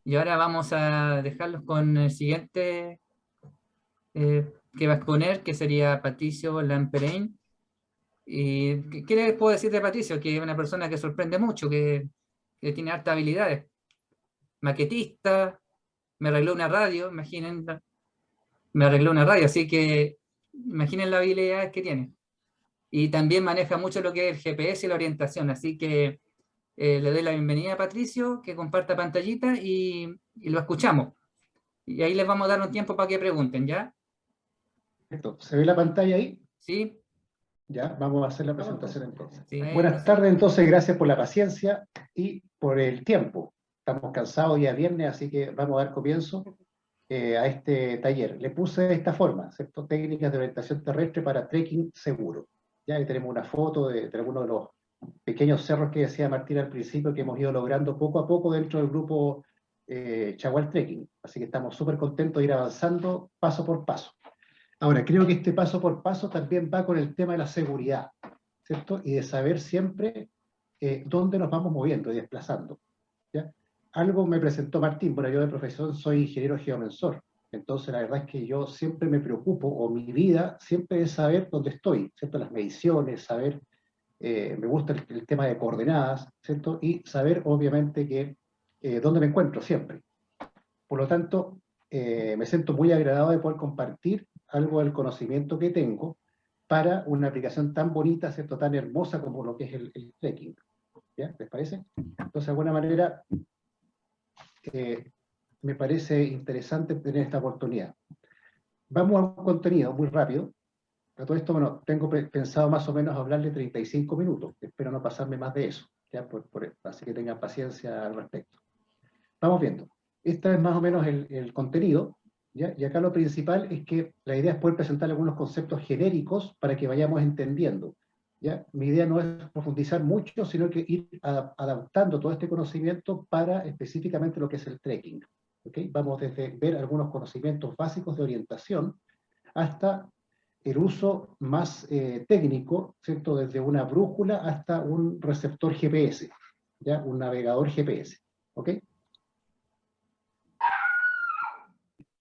Y ahora vamos a dejarlos con el siguiente que va a exponer, que sería Patricio Lamperein. ¿Y qué les puedo decir de Patricio? Que es una persona que sorprende mucho, que tiene hartas habilidades. Maquetista, me arregló una radio, imaginen, me arregló una radio, así que imaginen las habilidades que tiene. Y también maneja mucho lo que es el GPS y la orientación, así que le doy la bienvenida a Patricio, que comparta pantallita y lo escuchamos. Y ahí les vamos a dar un tiempo para que pregunten, ¿ya? Perfecto. ¿Se ve la pantalla ahí? ¿Sí? Ya, vamos a hacer la presentación entonces. Sí, Buenas tardes entonces, gracias por la paciencia y por el tiempo. Estamos cansados ya viernes, así que vamos a dar comienzo a este taller. Le puse de esta forma, ¿cierto? Técnicas de orientación terrestre para trekking seguro. Ya ahí tenemos una foto de algunos de los pequeños cerros que decía Martín al principio, que hemos ido logrando poco a poco dentro del grupo Chagual Trekking. Así que estamos súper contentos de ir avanzando paso por paso. Ahora, creo que este paso por paso también va con el tema de la seguridad, ¿cierto? Y de saber siempre dónde nos vamos moviendo y desplazando, ¿ya? Algo me presentó Martín, bueno, yo de profesión soy ingeniero geomensor, entonces la verdad es que yo siempre me preocupo, o mi vida siempre es saber dónde estoy, ¿cierto? Las mediciones, saber, me gusta el tema de coordenadas, ¿cierto? Y saber, obviamente, que dónde me encuentro siempre. Por lo tanto, me siento muy agradado de poder compartir algo del conocimiento que tengo para una aplicación tan bonita, ¿cierto? Tan hermosa como lo que es el trekking. ¿Ya? ¿Les parece? Entonces, de alguna manera, me parece interesante tener esta oportunidad. Vamos a un contenido muy rápido. A todo esto, bueno, tengo pensado más o menos hablarle 35 minutos. Espero no pasarme más de eso. ¿Ya? Así que tengan paciencia al respecto. Vamos viendo. Este es más o menos el contenido, ¿ya? Y acá lo principal es que la idea es poder presentar algunos conceptos genéricos para que vayamos entendiendo, ¿ya? Mi idea no es profundizar mucho, sino que ir adaptando todo este conocimiento para específicamente lo que es el trekking, ¿ok? Vamos desde ver algunos conocimientos básicos de orientación hasta el uso más técnico, ¿cierto? Desde una brújula hasta un receptor GPS, ¿ya? Un navegador GPS, ¿ok?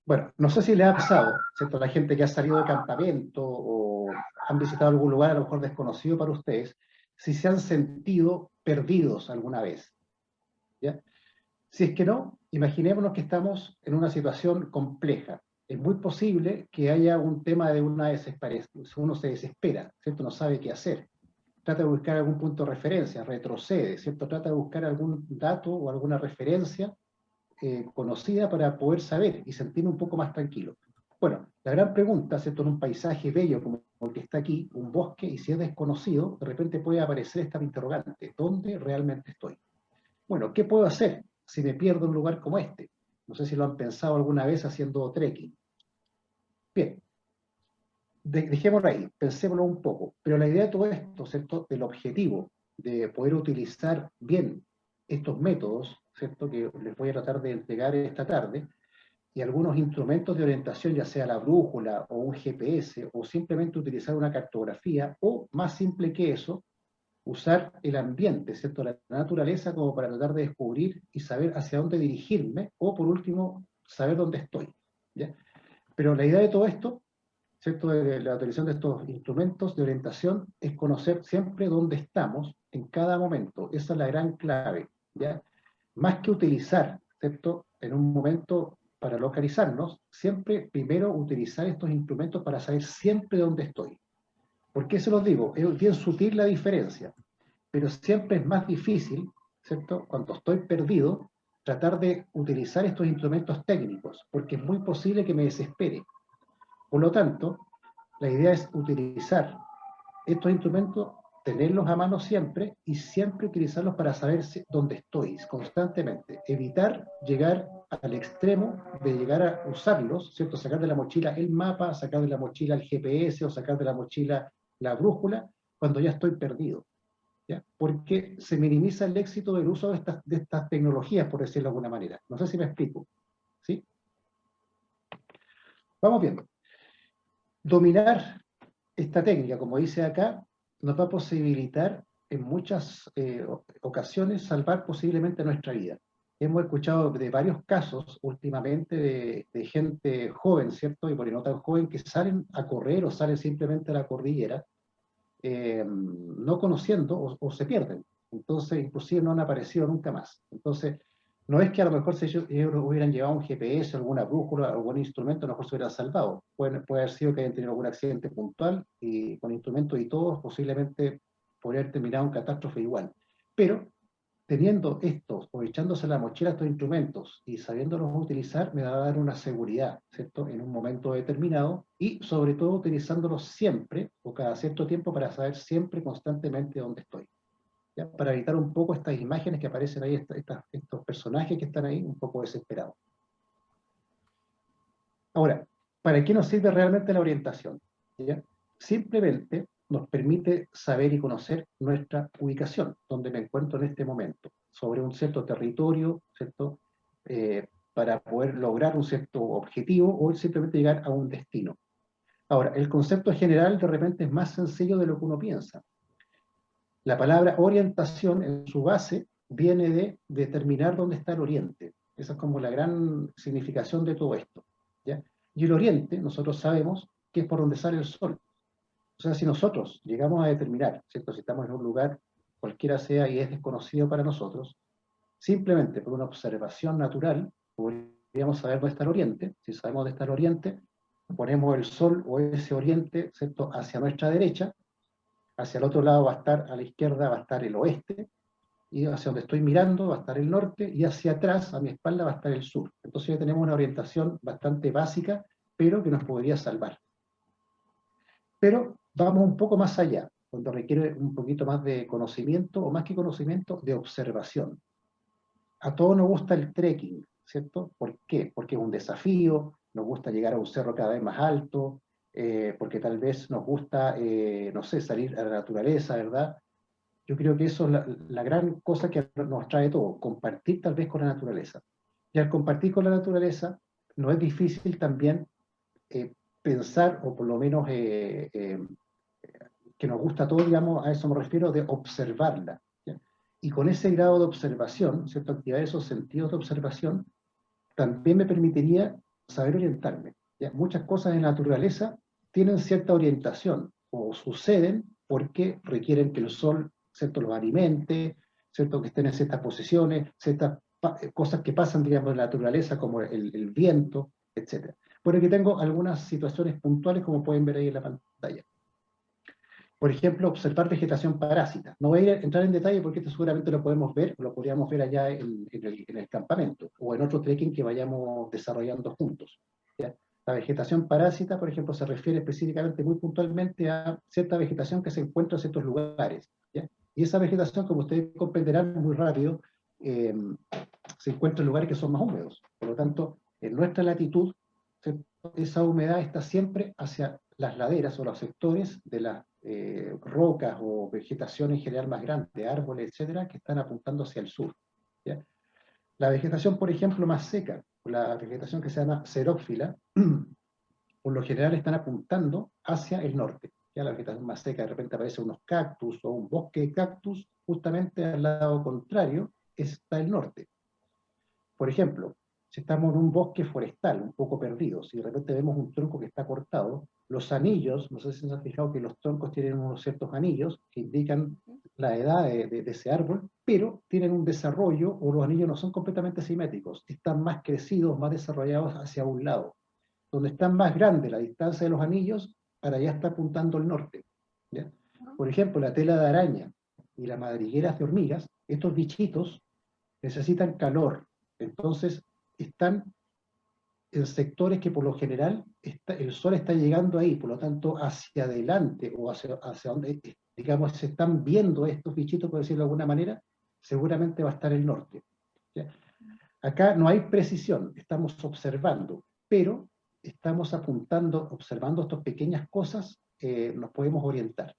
Bueno, no sé si le ha pasado, ¿cierto? A la gente que ha salido de campamento o han visitado algún lugar a lo mejor desconocido para ustedes, si se han sentido perdidos alguna vez, ¿ya? Si es que no, imaginémonos que estamos en una situación compleja. Es muy posible que haya un tema de una desesperación, uno se desespera, ¿cierto? No sabe qué hacer. Trata de buscar algún punto de referencia, retrocede, ¿cierto? Trata de buscar algún dato o alguna referencia conocida para poder saber y sentirme un poco más tranquilo. Bueno, la gran pregunta, ¿cierto? En un paisaje bello como el que está aquí, un bosque, y si es desconocido, de repente puede aparecer esta interrogante: ¿dónde realmente estoy? Bueno, ¿qué puedo hacer si me pierdo en un lugar como este? No sé si lo han pensado alguna vez haciendo trekking. Bien, dejémoslo ahí, pensémoslo un poco. Pero la idea de todo esto, ¿cierto? El objetivo de poder utilizar bien estos métodos, ¿cierto? Que les voy a tratar de entregar esta tarde, y algunos instrumentos de orientación, ya sea la brújula o un GPS, o simplemente utilizar una cartografía, o más simple que eso, usar el ambiente, ¿cierto? La naturaleza, como para tratar de descubrir y saber hacia dónde dirigirme, o por último, saber dónde estoy, ¿ya? Pero la idea de todo esto, ¿cierto? De la utilización de estos instrumentos de orientación es conocer siempre dónde estamos en cada momento. Esa es la gran clave, ¿ya? Más que utilizar, ¿cierto? En un momento para localizarnos, siempre primero utilizar estos instrumentos para saber siempre dónde estoy. ¿Por qué se los digo? Es bien sutil la diferencia, pero siempre es más difícil, ¿cierto? Cuando estoy perdido, tratar de utilizar estos instrumentos técnicos, porque es muy posible que me desespere. Por lo tanto, la idea es utilizar estos instrumentos, tenerlos a mano siempre y siempre utilizarlos para saber dónde estoy constantemente. Evitar llegar al extremo de llegar a usarlos, ¿cierto? Sacar de la mochila el mapa, sacar de la mochila el GPS o sacar de la mochila la brújula cuando ya estoy perdido, ¿ya? Porque se minimiza el éxito del uso de estas tecnologías, por decirlo de alguna manera. No sé si me explico, ¿sí? Vamos viendo. Dominar esta técnica, como dice acá, nos va a posibilitar en muchas ocasiones salvar posiblemente nuestra vida. hemos escuchado de varios casos últimamente de gente joven, ¿cierto? Y por ahí no tan joven, que salen a correr o salen simplemente a la cordillera, no conociendo o se pierden. Entonces, inclusive no han aparecido nunca más. Entonces, no es que a lo mejor si ellos hubieran llevado un GPS, alguna brújula, algún instrumento, a lo mejor se hubieran salvado. Puede haber sido que hayan tenido algún accidente puntual y con instrumentos y todo, posiblemente podría haber terminado en catástrofe igual. Pero teniendo estos o echándose la mochila estos instrumentos y sabiéndolos utilizar, me va a dar una seguridad, ¿cierto? En un momento determinado y sobre todo utilizándolos siempre o cada cierto tiempo para saber siempre constantemente dónde estoy. ¿Ya? Para evitar un poco estas imágenes que aparecen ahí, estos personajes que están ahí un poco desesperados. Ahora, ¿para qué nos sirve realmente la orientación? ¿Ya? Simplemente nos permite saber y conocer nuestra ubicación, donde me encuentro en este momento, sobre un cierto territorio, ¿cierto? Para poder lograr un cierto objetivo o simplemente llegar a un destino. Ahora, el concepto general de repente es más sencillo de lo que uno piensa. La palabra orientación en su base viene de determinar dónde está el oriente. Esa es como la gran significación de todo esto. ¿Ya? Y el oriente, nosotros sabemos que es por donde sale el sol. O sea, si nosotros llegamos a determinar, ¿cierto? Si estamos en un lugar, cualquiera sea, y es desconocido para nosotros, simplemente por una observación natural, podríamos saber dónde está el oriente. Si sabemos dónde está el oriente, ponemos el sol o ese oriente, ¿cierto?, hacia nuestra derecha, hacia el otro lado va a estar, a la izquierda va a estar el oeste, y hacia donde estoy mirando va a estar el norte, y hacia atrás, a mi espalda, va a estar el sur. Entonces ya tenemos una orientación bastante básica, pero que nos podría salvar. Pero vamos un poco más allá, cuando requiere un poquito más de conocimiento, o más que conocimiento, de observación. A todos nos gusta el trekking, ¿cierto? ¿Por qué? Porque es un desafío, nos gusta llegar a un cerro cada vez más alto, porque tal vez nos gusta, no sé, salir a la naturaleza, ¿verdad? Yo creo que eso es la gran cosa que nos trae todo, compartir tal vez con la naturaleza. Y al compartir con la naturaleza, no es difícil también eh, pensar, o por lo menos que nos gusta todo, digamos, a eso me refiero, de observarla. ¿Ya? Y con ese grado de observación, ¿cierto? Activar esos sentidos de observación, también me permitiría saber orientarme. ¿Ya? Muchas cosas en la naturaleza tienen cierta orientación o suceden porque requieren que el sol, ¿cierto?, los alimente, ¿cierto?, que estén en ciertas posiciones, ciertas cosas que pasan, digamos, en la naturaleza, como el viento, etc. Por aquí tengo algunas situaciones puntuales, como pueden ver ahí en la pantalla. Por ejemplo, observar vegetación parásita. No voy a entrar en detalle porque esto seguramente lo podemos ver, lo podríamos ver allá en el campamento o en otro trekking que vayamos desarrollando juntos. ¿Ya? La vegetación parásita, por ejemplo, se refiere específicamente, muy puntualmente, a cierta vegetación que se encuentra en ciertos lugares. ¿Ya? Y esa vegetación, como ustedes comprenderán muy rápido, eh, se encuentra en lugares que son más húmedos. Por lo tanto, en nuestra latitud, esa humedad está siempre hacia las laderas o los sectores de las rocas o vegetación en general más grande, árboles, etcétera, que están apuntando hacia el sur. ¿Ya? La vegetación, por ejemplo, más seca, la vegetación que se llama xerófila, por lo general están apuntando hacia el norte. Ya la vegetación más seca, de repente aparece unos cactus o un bosque de cactus, justamente al lado contrario está el norte. Por ejemplo, si estamos en un bosque forestal un poco perdido, si de repente vemos un tronco que está cortado, los anillos, no sé si se han fijado que los troncos tienen unos ciertos anillos que indican la edad de ese árbol, pero tienen un desarrollo, o los anillos no son completamente simétricos, están más crecidos, más desarrollados hacia un lado. Donde están más grandes la distancia de los anillos, para allá está apuntando el norte. ¿Ya? Por ejemplo, la tela de araña y las madrigueras de hormigas, estos bichitos necesitan calor, entonces están en sectores que por lo general el sol está llegando ahí, por lo tanto hacia adelante o hacia donde, digamos, se están viendo estos bichitos, por decirlo de alguna manera, seguramente va a estar el norte. ¿Ya? Acá no hay precisión, estamos observando, pero estamos apuntando, observando estas pequeñas cosas, nos podemos orientar.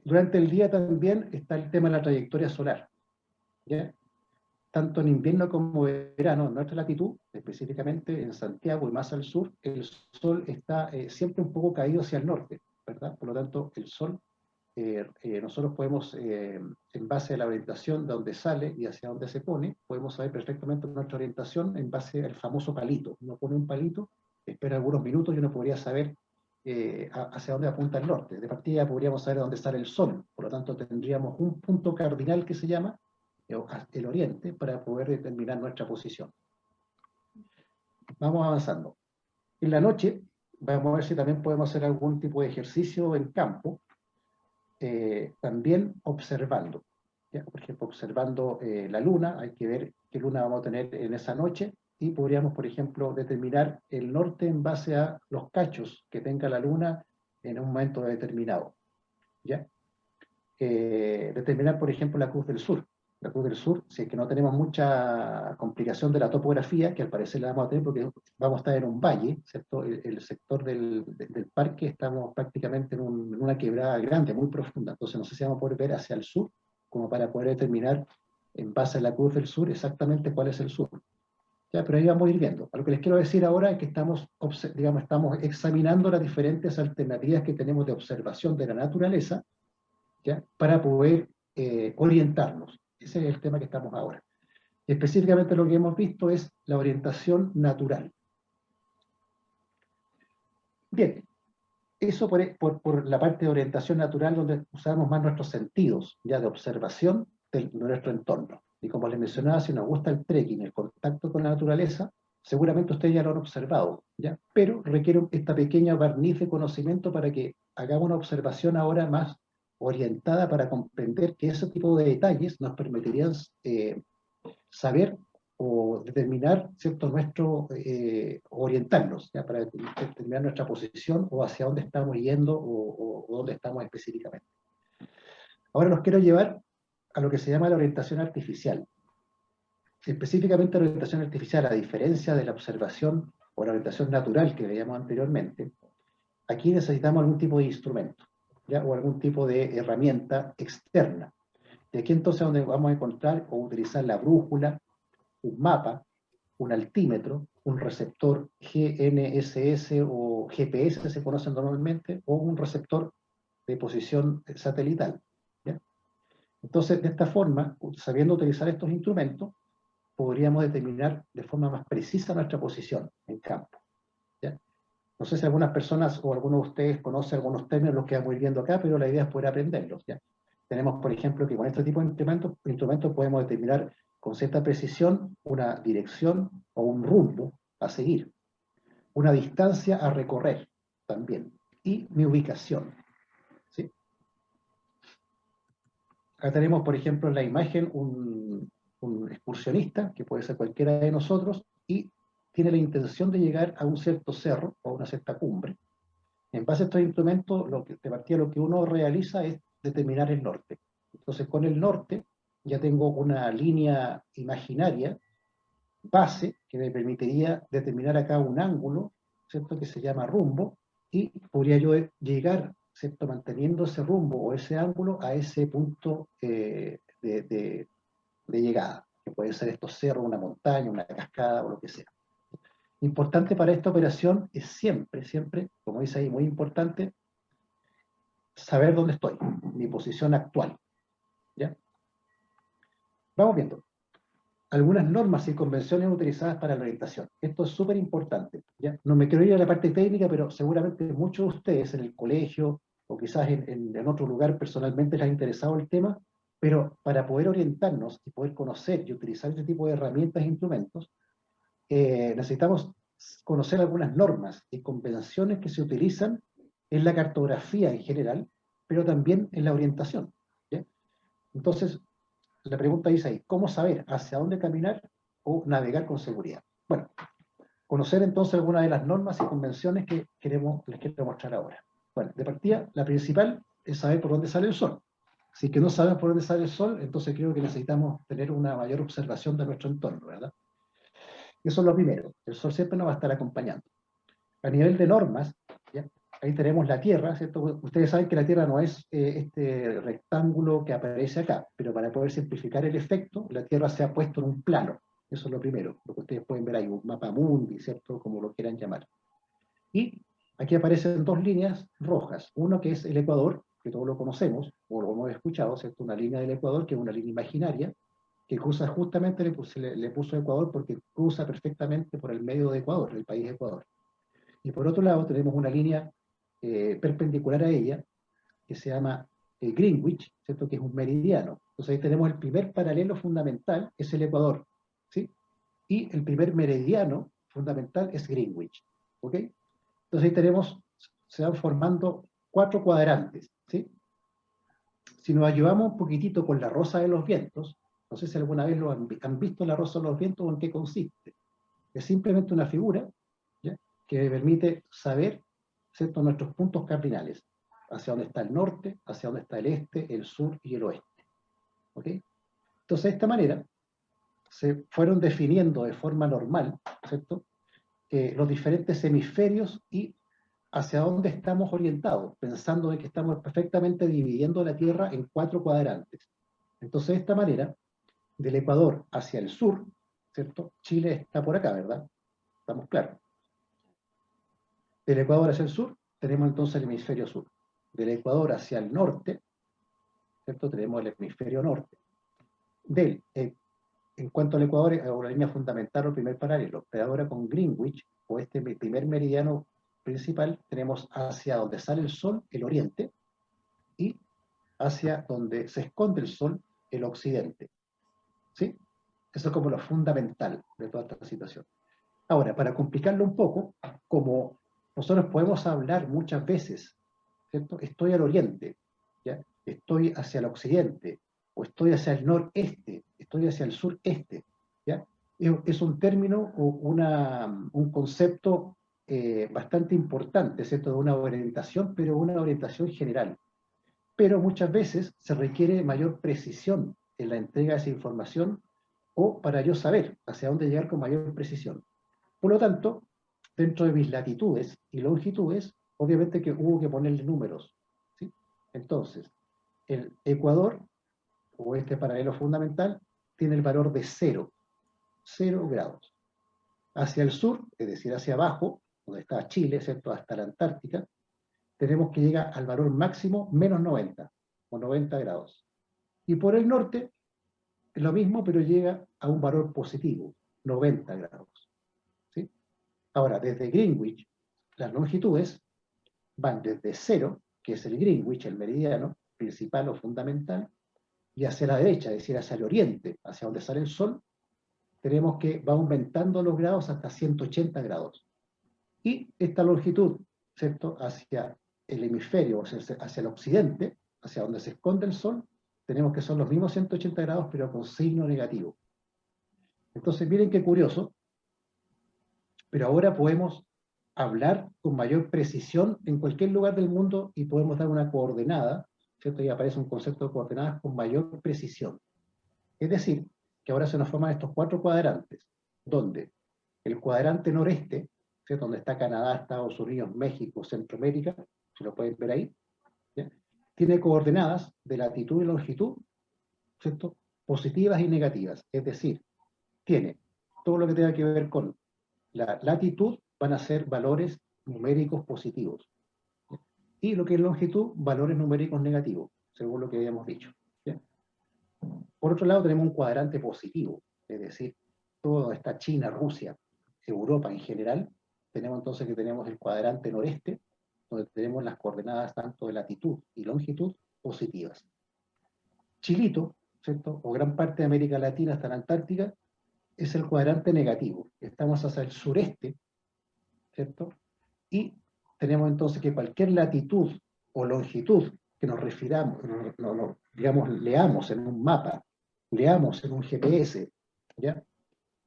Durante el día también está el tema de la trayectoria solar. ¿Ya? Tanto en invierno como verano, en nuestra latitud, específicamente en Santiago y más al sur, el sol está siempre un poco caído hacia el norte, ¿verdad? Por lo tanto, el sol nosotros podemos, en base a la orientación de dónde sale y hacia dónde se pone, podemos saber perfectamente nuestra orientación en base al famoso palito. Uno pone un palito, espera algunos minutos y uno podría saber hacia dónde apunta el norte. De partida podríamos saber dónde sale el sol, por lo tanto tendríamos un punto cardinal que se llama el oriente para poder determinar nuestra posición. Vamos avanzando. En la noche, vamos a ver si también podemos hacer algún tipo de ejercicio en campo, también observando. ¿Ya? Por ejemplo, observando la luna, hay que ver qué luna vamos a tener en esa noche y podríamos, por ejemplo, determinar el norte en base a los cachos que tenga la luna en un momento determinado. ¿Ya? Determinar, por ejemplo, la cruz del sur. La cruz del sur, si es que no tenemos mucha complicación de la topografía, que al parecer la vamos a tener porque vamos a estar en un valle, ¿cierto? El sector del parque estamos prácticamente en una quebrada grande, muy profunda, entonces no sé si vamos a poder ver hacia el sur, como para poder determinar en base a la cruz del sur exactamente cuál es el sur. ¿Ya? Pero ahí vamos a ir viendo. Lo que les quiero decir ahora es que estamos examinando las diferentes alternativas que tenemos de observación de la naturaleza, ¿ya? Para poder orientarnos. Ese es el tema que estamos ahora. Específicamente lo que hemos visto es la orientación natural. Bien, eso por la parte de orientación natural donde usamos más nuestros sentidos, ya de observación de nuestro entorno. Y como les mencionaba, si nos gusta el trekking, el contacto con la naturaleza, seguramente ustedes ya lo han observado, ¿ya? Pero requiere esta pequeña barniz de conocimiento para que hagamos una observación ahora más orientada para comprender que ese tipo de detalles nos permitirían saber o determinar, ¿cierto?, orientarnos, ¿ya? Para determinar nuestra posición o hacia dónde estamos yendo o dónde estamos específicamente. Ahora los quiero llevar a lo que se llama la orientación artificial. Específicamente la orientación artificial, a diferencia de la observación o la orientación natural que veíamos anteriormente, aquí necesitamos algún tipo de instrumento, ¿ya? O algún tipo de herramienta externa. De aquí entonces es donde vamos a encontrar o utilizar la brújula, un mapa, un altímetro, un receptor GNSS o GPS se conocen normalmente, o un receptor de posición satelital. ¿Ya? Entonces, de esta forma, sabiendo utilizar estos instrumentos, podríamos determinar de forma más precisa nuestra posición en campo. ¿Ya? No sé si algunas personas o algunos de ustedes conocen algunos términos, los que vamos viendo acá, pero la idea es poder aprenderlos. ¿Ya? Tenemos, por ejemplo, que con este tipo de instrumentos podemos determinar con cierta precisión una dirección o un rumbo a seguir, una distancia a recorrer también, y mi ubicación. ¿Sí? Acá tenemos, por ejemplo, en la imagen un excursionista, que puede ser cualquiera de nosotros, y tiene la intención de llegar a un cierto cerro o a una cierta cumbre. En base a estos instrumentos, de partida lo que uno realiza es determinar el norte. Entonces, con el norte ya tengo una línea imaginaria, base, que me permitiría determinar acá un ángulo, ¿cierto?, que se llama rumbo, y podría yo llegar, ¿cierto?, manteniendo ese rumbo o ese ángulo a ese punto de llegada, que puede ser estos cerros, una montaña, una cascada o lo que sea. Importante para esta operación es siempre, siempre, como dice ahí, muy importante, saber dónde estoy, mi posición actual. ¿Ya? Vamos viendo. Algunas normas y convenciones utilizadas para la orientación. Esto es súper importante. ¿Ya? No me quiero ir a la parte técnica, pero seguramente muchos de ustedes en el colegio o quizás en otro lugar personalmente les ha interesado el tema, pero para poder orientarnos y poder conocer y utilizar este tipo de herramientas e instrumentos, necesitamos conocer algunas normas y convenciones que se utilizan en la cartografía en general, pero también en la orientación. ¿Ya? Entonces, la pregunta dice ahí, ¿cómo saber hacia dónde caminar o navegar con seguridad? Bueno, conocer entonces algunas de las normas y convenciones que les quiero mostrar ahora. Bueno, de partida, la principal es saber por dónde sale el sol. Si es que no sabemos por dónde sale el sol, entonces creo que necesitamos tener una mayor observación de nuestro entorno, ¿verdad? Eso es lo primero. El sol siempre nos va a estar acompañando. A nivel de normas, ¿ya? Ahí tenemos la Tierra, ¿cierto? Ustedes saben que la Tierra no es este rectángulo que aparece acá, pero para poder simplificar el efecto, la Tierra se ha puesto en un plano. Eso es lo primero, lo que ustedes pueden ver ahí, un mapa mundi, ¿cierto? Como lo quieran llamar. Y aquí aparecen dos líneas rojas. Uno que es el ecuador, que todos lo conocemos, o lo hemos escuchado, ¿cierto? Una línea del Ecuador, que es una línea imaginaria, que cruza justamente, le puso Ecuador porque cruza perfectamente por el medio de Ecuador, el país Ecuador. Y por otro lado tenemos una línea perpendicular a ella, que se llama Greenwich, ¿cierto? Que es un meridiano. Entonces ahí tenemos el primer paralelo fundamental, es el Ecuador, ¿sí? Y el primer meridiano fundamental es Greenwich, ¿ok? Entonces ahí tenemos, se van formando 4 cuadrantes, ¿sí? Si nos ayudamos un poquitito con la rosa de los vientos, no sé si alguna vez han visto la rosa de los vientos o en qué consiste. Es simplemente una figura, ¿ya? Que permite saber, ¿cierto?, nuestros puntos cardinales, hacia dónde está el norte, hacia dónde está el este, el sur y el oeste. ¿Ok? Entonces, de esta manera, se fueron definiendo de forma normal, ¿cierto?, los diferentes hemisferios y hacia dónde estamos orientados, pensando en que estamos perfectamente dividiendo la Tierra en 4 cuadrantes. Entonces, de esta manera, del Ecuador hacia el sur, ¿cierto? Chile está por acá, ¿verdad? Estamos claros. Del Ecuador hacia el sur, tenemos entonces el hemisferio sur. Del Ecuador hacia el norte, ¿cierto? Tenemos el hemisferio norte. En cuanto al Ecuador, es una línea fundamental o primer paralelo, pero ahora con Greenwich, o este primer meridiano principal, tenemos hacia donde sale el sol, el oriente, y hacia donde se esconde el sol, el occidente. ¿Sí? Eso es como lo fundamental de toda esta situación. Ahora, para complicarlo un poco, como nosotros podemos hablar muchas veces, ¿cierto? Estoy al oriente, ¿ya? Estoy hacia el occidente, o estoy hacia el noreste, estoy hacia el sureste, ¿ya? Es un término o un concepto bastante importante, ¿cierto? De una orientación, pero una orientación general. Pero muchas veces se requiere mayor precisión en la entrega de esa información o para yo saber hacia dónde llegar con mayor precisión. Por lo tanto, dentro de mis latitudes y longitudes, obviamente que hubo que ponerle números, ¿sí? Entonces, el Ecuador, o este paralelo fundamental, tiene el valor de 0 grados. Hacia el sur, es decir, hacia abajo, donde está Chile, ¿cierto?, hasta la Antártica, tenemos que llegar al valor máximo menos 90, o 90 grados. Y por el norte, es lo mismo, pero llega a un valor positivo, 90 grados. ¿Sí? Ahora, desde Greenwich, las longitudes van desde 0, que es el Greenwich, el meridiano principal o fundamental, y hacia la derecha, es decir, hacia el oriente, hacia donde sale el sol, tenemos que va aumentando los grados hasta 180 grados. Y esta longitud, ¿cierto?, hacia el hemisferio, hacia el occidente, hacia donde se esconde el sol, tenemos que son los mismos 180 grados, pero con signo negativo. Entonces, miren qué curioso, pero ahora podemos hablar con mayor precisión en cualquier lugar del mundo y podemos dar una coordenada, ¿cierto? Y aparece un concepto de coordenadas con mayor precisión. Es decir, que ahora se nos forman estos 4 cuadrantes, donde el cuadrante noreste, ¿cierto?, donde está Canadá, Estados Unidos, México, Centroamérica, si lo pueden ver ahí, ¿ya?, tiene coordenadas de latitud y longitud, ¿cierto?, positivas y negativas. Es decir, tiene todo lo que tenga que ver con la latitud, van a ser valores numéricos positivos. Y lo que es longitud, valores numéricos negativos, según lo que habíamos dicho. ¿Ya? Por otro lado, tenemos un cuadrante positivo, es decir, todo está China, Rusia, Europa en general. Tenemos entonces que tenemos el cuadrante noreste, donde tenemos las coordenadas tanto de latitud y longitud positivas. Chilito, ¿cierto?, o gran parte de América Latina hasta la Antártica, es el cuadrante negativo. Estamos hacia el sureste, ¿cierto? Y tenemos entonces que cualquier latitud o longitud que nos refiramos, digamos, leamos en un mapa, leamos en un GPS, ¿ya?,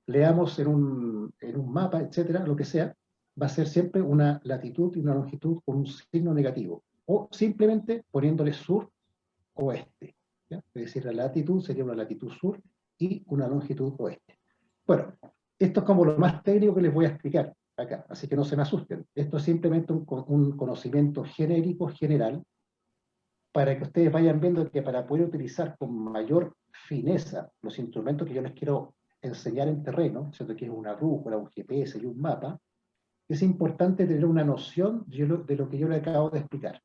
leamos en un mapa, etcétera, lo que sea, va a ser siempre una latitud y una longitud con un signo negativo, o simplemente poniéndole sur-oeste. ¿Ya? Es decir, la latitud sería una latitud sur y una longitud oeste. Bueno, esto es como lo más técnico que les voy a explicar acá, así que no se me asusten. Esto es simplemente un conocimiento genérico, general, para que ustedes vayan viendo que para poder utilizar con mayor fineza los instrumentos que yo les quiero enseñar en terreno, ¿cierto?, que es una brújula, un GPS y un mapa, es importante tener una noción de lo que yo les acabo de explicar.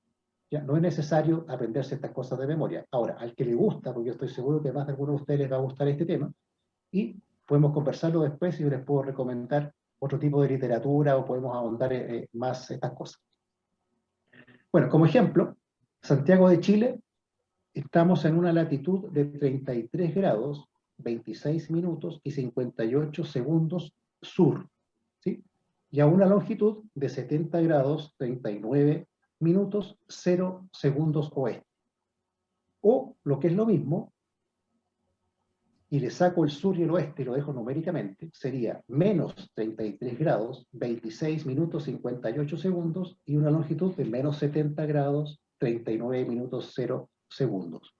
¿ya? No es necesario aprenderse estas cosas de memoria. Ahora, al que le gusta, porque yo estoy seguro que más de algunos de ustedes les va a gustar este tema, y podemos conversarlo después y yo les puedo recomendar otro tipo de literatura o podemos ahondar más estas cosas. Bueno, como ejemplo, Santiago de Chile, estamos en una latitud de 33 grados, 26 minutos y 58 segundos sur, ¿sí? Y a una longitud de 70 grados, 39 minutos, 0 segundos oeste. O, lo que es lo mismo, y le saco el sur y el oeste y lo dejo numéricamente, sería menos 33 grados, 26 minutos 58 segundos y una longitud de menos 70 grados, 39 minutos 0 segundos.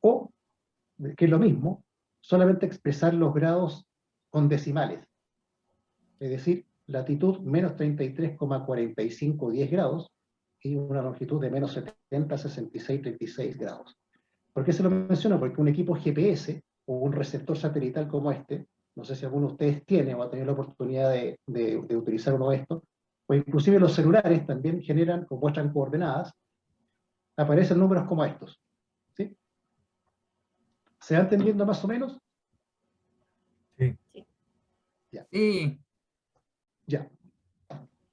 O, que es lo mismo, solamente expresar los grados con decimales. Es decir, latitud menos 33,4510 grados y una longitud de menos 70, 66, 36 grados. ¿Por qué se lo menciono? Porque un equipo GPS o un receptor satelital como este, no sé si alguno de ustedes tiene o ha tenido la oportunidad de utilizar uno de estos, o inclusive los celulares también generan o muestran coordenadas, aparecen números como estos. ¿Sí? ¿Se va entendiendo más o menos? Sí. Ya. Sí. Ya.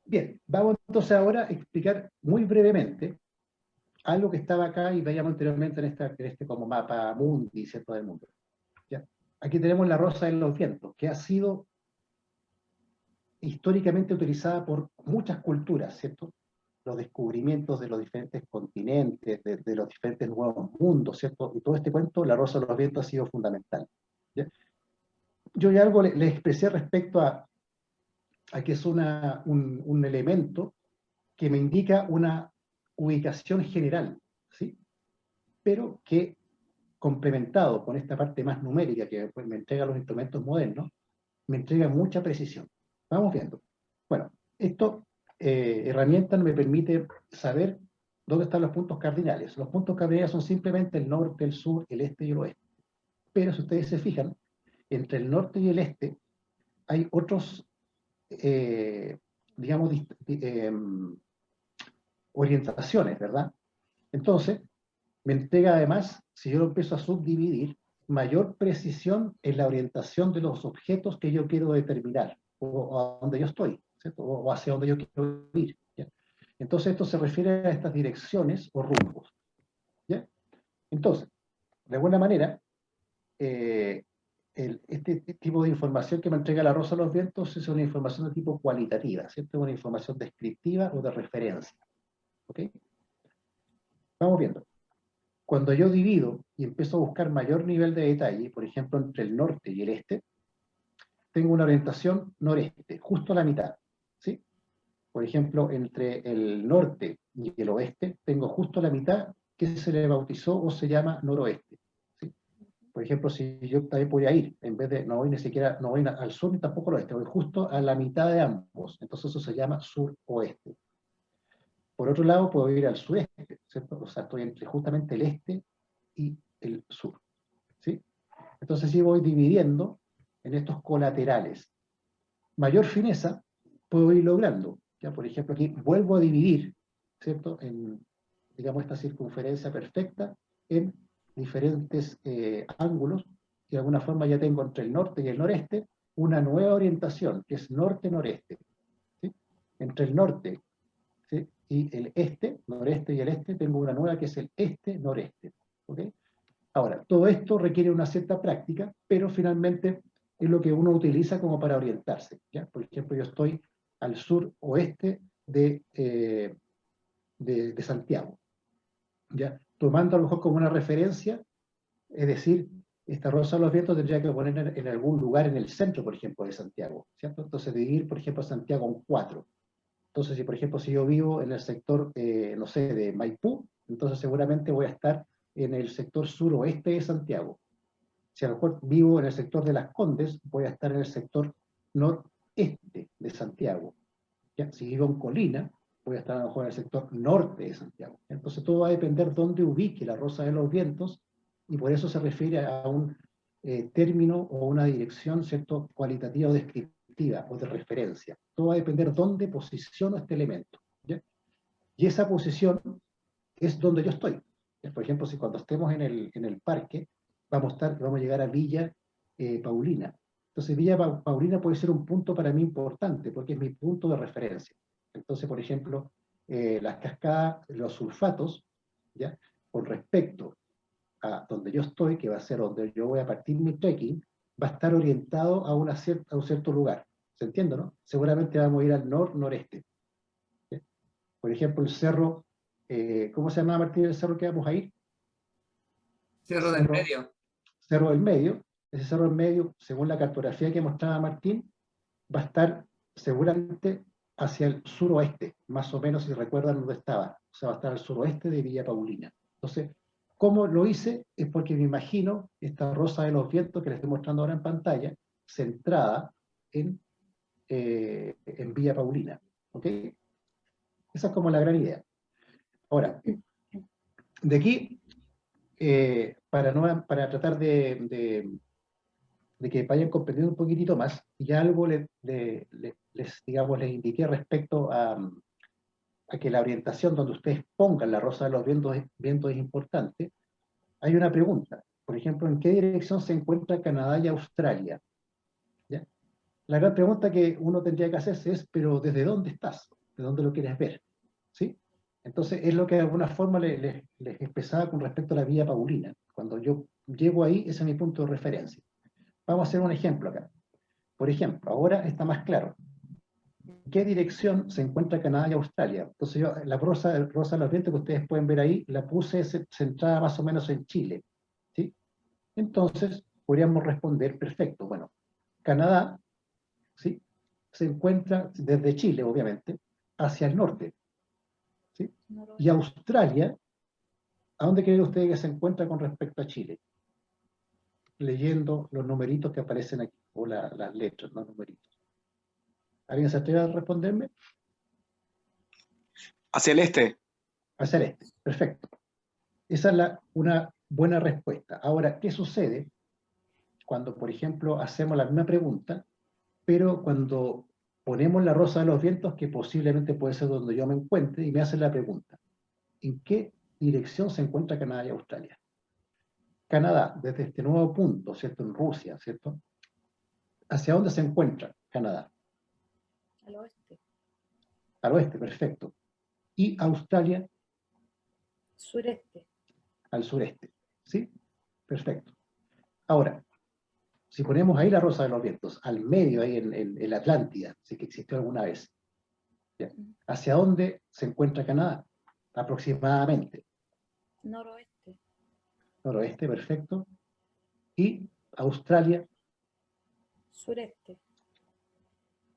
Bien, vamos entonces ahora a explicar muy brevemente algo que estaba acá y veíamos anteriormente en este como mapa mundi, ¿cierto? Del mundo. ¿Ya? Aquí tenemos la rosa de los vientos, que ha sido históricamente utilizada por muchas culturas, ¿cierto? Los descubrimientos de los diferentes continentes, de los diferentes nuevos mundos, ¿cierto? Y todo este cuento, la rosa de los vientos ha sido fundamental. ¿Ya? Yo ya algo le expresé respecto a que es un elemento que me indica una ubicación general, ¿sí? Pero que complementado con esta parte más numérica que me entrega los instrumentos modernos, me entrega mucha precisión. Vamos viendo. Bueno, esto herramienta me permite saber dónde están los puntos cardinales. Los puntos cardinales son simplemente el norte, el sur, el este y el oeste. Pero si ustedes se fijan, entre el norte y el este hay otros, digamos, orientaciones, ¿verdad? Entonces, me entrega además, si yo lo empiezo a subdividir, mayor precisión en la orientación de los objetos que yo quiero determinar, o a donde yo estoy, ¿cierto? O hacia donde yo quiero ir. ¿Ya? Entonces, esto se refiere a estas direcciones o rumbos. ¿Ya? Entonces, de alguna manera, este tipo de información que me entrega la rosa de los vientos es una información de tipo cualitativa, ¿cierto? Una información descriptiva o de referencia. ¿Ok? Vamos viendo. Cuando yo divido y empiezo a buscar mayor nivel de detalle, por ejemplo, entre el norte y el este, tengo una orientación noreste, justo a la mitad. ¿Sí? Por ejemplo, entre el norte y el oeste, tengo justo a la mitad que se le bautizó o se llama noroeste. ¿Sí? Por ejemplo, si yo también podría ir, en vez de, no voy ni siquiera, no voy al sur ni tampoco al oeste, voy justo a la mitad de ambos. Entonces eso se llama sur-oeste. Por otro lado, puedo ir al sureste, ¿cierto? O sea, estoy entre justamente el este y el sur. ¿Sí? Entonces, si voy dividiendo en estos colaterales, mayor fineza puedo ir logrando. ¿Ya? Por ejemplo, aquí vuelvo a dividir, ¿cierto? En, digamos, esta circunferencia perfecta en diferentes ángulos, y de alguna forma ya tengo entre el norte y el noreste una nueva orientación, que es norte-noreste. ¿Sí? Entre el norte, ¿sí? Y el este, noreste y el este, tengo una nueva que es el este-noreste. ¿Ok? Ahora, todo esto requiere una cierta práctica, pero finalmente es lo que uno utiliza como para orientarse. ¿Ya? Por ejemplo, yo estoy al sur-oeste de Santiago, ¿ya? Tomando a lo mejor como una referencia, es decir, esta rosa de los vientos tendría que poner en algún lugar en el centro, por ejemplo, de Santiago, ¿cierto? Entonces, dividir, por ejemplo, Santiago en 4. Entonces, si por ejemplo, si yo vivo en el sector, no sé, de Maipú, entonces seguramente voy a estar en el sector suroeste de Santiago. Si a lo mejor vivo en el sector de Las Condes, voy a estar en el sector noreste de Santiago. ¿Ya? Si vivo en Colina, voy a estar a lo mejor en el sector norte de Santiago. Entonces todo va a depender dónde ubique la rosa de los vientos, y por eso se refiere a un término o una dirección, ¿cierto?, cualitativa o descriptiva o de referencia. Todo va a depender dónde posiciono este elemento. ¿Ya? Y esa posición es donde yo estoy. Por ejemplo, si cuando estemos en el parque, vamos a llegar a Villa Paulina. Entonces, Villa Paulina puede ser un punto para mí importante, porque es mi punto de referencia. Entonces, por ejemplo, las cascadas, los sulfatos, ¿ya? Con respecto a donde yo estoy, que va a ser donde yo voy a partir mi trekking, va a estar orientado a un cierto lugar. ¿Se entiende, no? Seguramente vamos a ir al noreste. ¿Sí? Por ejemplo, el cerro, ¿cómo se llama, Martín, el cerro que vamos a ir? Cerro del Medio. Cerro del Medio. Ese cerro del Medio, según la cartografía que mostraba Martín, va a estar seguramente hacia el suroeste, más o menos, si recuerdan dónde estaba. O sea, va a estar al suroeste de Villa Paulina. Entonces, ¿cómo lo hice? Es porque me imagino esta rosa de los vientos que les estoy mostrando ahora en pantalla, centrada en Villa Paulina. ¿Ok? Esa es como la gran idea. Ahora, de aquí, para tratar de que vayan comprendiendo un poquitito más, y algo digamos, les indiqué respecto a que la orientación donde ustedes pongan la rosa de los vientos es importante, hay una pregunta. Por ejemplo, ¿en qué dirección se encuentra Canadá y Australia? ¿Ya? La gran pregunta que uno tendría que hacerse es, pero ¿desde dónde estás? ¿De dónde lo quieres ver? ¿Sí? Entonces, es lo que de alguna forma les expresaba con respecto a la Villa Paulina. Cuando yo llego ahí, ese es mi punto de referencia. Vamos a hacer un ejemplo acá. Por ejemplo, ahora está más claro. ¿En qué dirección se encuentra Canadá y Australia? Entonces yo, la rosa de los vientos que ustedes pueden ver ahí, la puse centrada más o menos en Chile. ¿Sí? Entonces, podríamos responder, perfecto, bueno, Canadá, ¿sí? Se encuentra desde Chile, obviamente, hacia el norte. ¿Sí? Y Australia, ¿a dónde creen ustedes que se encuentra con respecto a Chile? Leyendo los numeritos que aparecen aquí, o las letras, los numeritos. ¿Alguien se atreve a responderme? Hacia el este. Hacia el este, perfecto. Esa es una buena respuesta. Ahora, ¿qué sucede cuando, por ejemplo, hacemos la misma pregunta, pero cuando ponemos la rosa de los vientos, que posiblemente puede ser donde yo me encuentre, y me hacen la pregunta, ¿en qué dirección se encuentra Canadá y Australia? Canadá, desde este nuevo punto, ¿cierto? En Rusia, ¿cierto? ¿Hacia dónde se encuentra Canadá? Al oeste. Al oeste, perfecto. ¿Y Australia? Sureste. Al sureste, ¿sí? Perfecto. Ahora, si ponemos ahí la rosa de los vientos, al medio, ahí en la Atlántida, si que existió alguna vez, ¿ya? ¿Hacia dónde se encuentra Canadá? Aproximadamente. Noroeste. Noroeste, perfecto. ¿Y Australia? Sureste.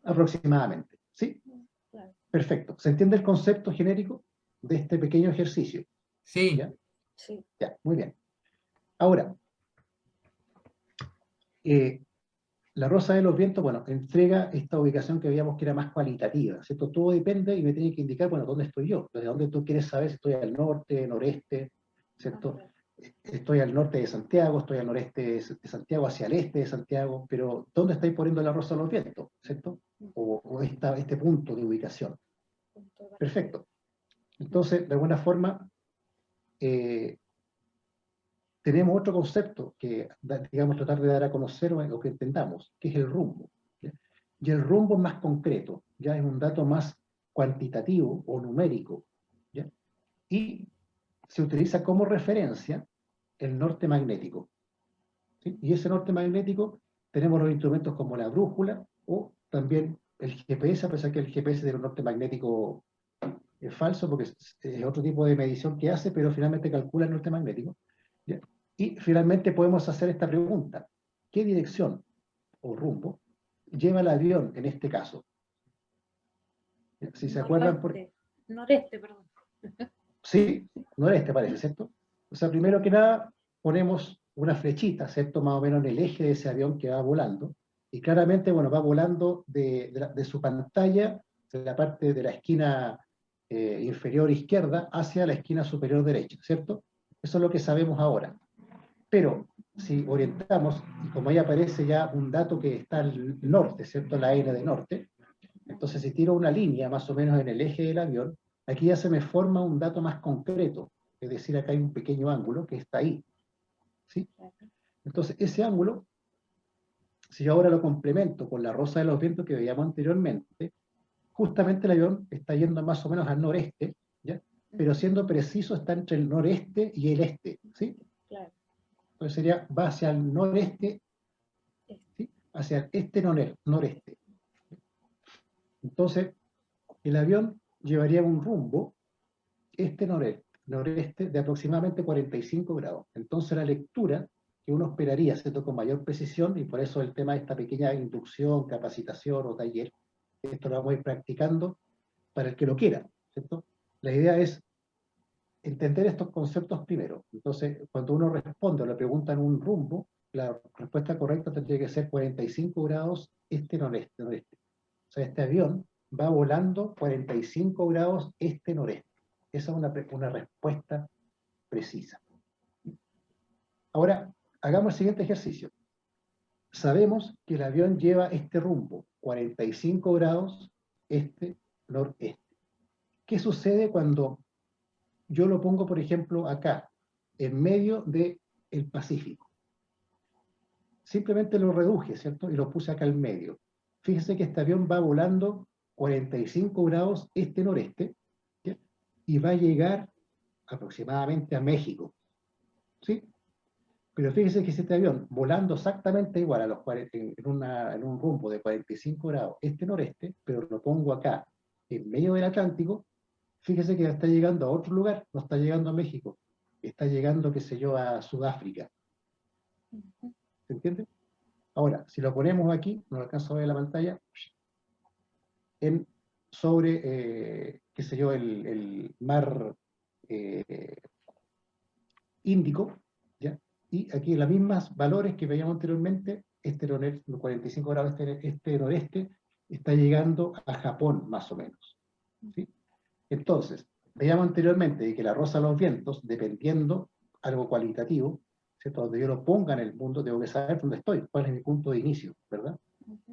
Aproximadamente. ¿Sí? Claro. Perfecto. ¿Se entiende el concepto genérico de este pequeño ejercicio? Sí. ¿Ya? Sí. Ya, muy bien. Ahora, la rosa de los vientos, bueno, entrega esta ubicación que veíamos que era más cualitativa, ¿cierto? Todo depende y me tiene que indicar, bueno, ¿dónde estoy yo? Desde dónde tú quieres saber si estoy al norte, noreste, ¿cierto? Estoy al norte de Santiago, estoy al noreste de Santiago, hacia el este de Santiago, pero ¿dónde estáis poniendo la rosa de los vientos? ¿Cierto? O este punto de ubicación. Perfecto. Entonces, de alguna forma, tenemos otro concepto que, digamos, tratar de dar a conocer o que entendamos, que es el rumbo. ¿Ya? Y el rumbo es más concreto, ya es un dato más cuantitativo o numérico, ¿ya? Y se utiliza como referencia el norte magnético. ¿Sí? Y ese norte magnético tenemos los instrumentos como la brújula o también el GPS, a pesar que el GPS de un norte magnético es falso porque es otro tipo de medición que hace, pero finalmente calcula el norte magnético. ¿Ya? Y finalmente podemos hacer esta pregunta. ¿Qué dirección o rumbo lleva el avión en este caso? Si se acuerdan... Noreste, perdón. Sí, noreste parece, ¿cierto? O sea, primero que nada, ponemos una flechita, ¿cierto? Más o menos en el eje de ese avión que va volando. Y claramente, bueno, va volando de su pantalla, de la parte de la esquina inferior izquierda hacia la esquina superior derecha, ¿cierto? Eso es lo que sabemos ahora. Pero si orientamos, y como ahí aparece ya un dato que está al norte, ¿cierto? La N de norte, entonces si tiro una línea más o menos en el eje del avión, aquí ya se me forma un dato más concreto, es decir, acá hay un pequeño ángulo que está ahí, ¿sí? Entonces, ese ángulo, si yo ahora lo complemento con la rosa de los vientos que veíamos anteriormente, justamente el avión está yendo más o menos al noreste, ¿ya? Pero siendo preciso está entre el noreste y el este, ¿sí? Claro. Entonces sería, va hacia el noreste, ¿sí? Hacia el este noreste. Entonces, el avión llevaría un rumbo este-noreste de aproximadamente 45 grados. Entonces la lectura que uno esperaría, ¿cierto? Con mayor precisión, y por eso el tema de esta pequeña inducción, capacitación o taller, esto lo vamos a ir practicando para el que lo quiera, ¿cierto? La idea es entender estos conceptos primero. Entonces, cuando uno responde o le preguntan un rumbo, la respuesta correcta tendría que ser 45 grados este-noreste. O sea, este avión va volando 45 grados este-noreste. Esa es una respuesta precisa. Ahora, hagamos el siguiente ejercicio. Sabemos que el avión lleva este rumbo, 45 grados este-noreste. ¿Qué sucede cuando yo lo pongo, por ejemplo, acá, en medio del Pacífico? Simplemente lo reduje, ¿cierto? Y lo puse acá en medio. Fíjese que este avión va volando 45 grados este-noreste, ¿sí? Y va a llegar aproximadamente a México, ¿sí? Pero fíjese que si este avión, volando exactamente igual a los 40, en un rumbo de 45 grados este-noreste, pero lo pongo acá, en medio del Atlántico, fíjese que está llegando a otro lugar, no está llegando a México, está llegando, qué sé yo, a Sudáfrica. ¿Se entiende? Ahora, si lo ponemos aquí, no alcanzo a ver la pantalla, sobre, qué sé yo, el mar Índico, ¿ya? Y aquí las mismas valores que veíamos anteriormente, este noreste, 45 grados este noreste, está llegando a Japón, más o menos, ¿sí? Entonces, veíamos anteriormente que la rosa de los vientos, dependiendo, algo cualitativo, ¿cierto? Donde yo lo ponga en el mundo, tengo que saber dónde estoy, cuál es mi punto de inicio, ¿verdad?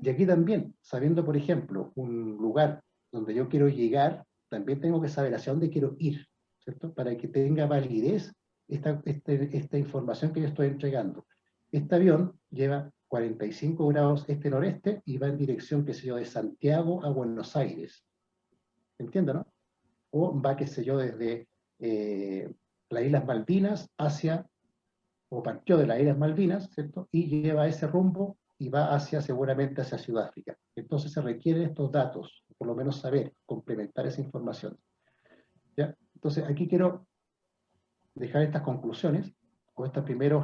Y aquí también, sabiendo, por ejemplo, un lugar donde yo quiero llegar, también tengo que saber hacia dónde quiero ir, ¿cierto? Para que tenga validez esta información que yo estoy entregando. Este avión lleva 45 grados este-noreste y va en dirección, qué sé yo, de Santiago a Buenos Aires. ¿Entiendes, no? O va, qué sé yo, desde las Islas Malvinas o partió de las Islas Malvinas, ¿cierto? Y lleva ese rumbo y va seguramente hacia Sudáfrica. Entonces se requieren estos datos, por lo menos saber, complementar esa información. ¿Ya? Entonces aquí quiero dejar estas conclusiones, con estas primeros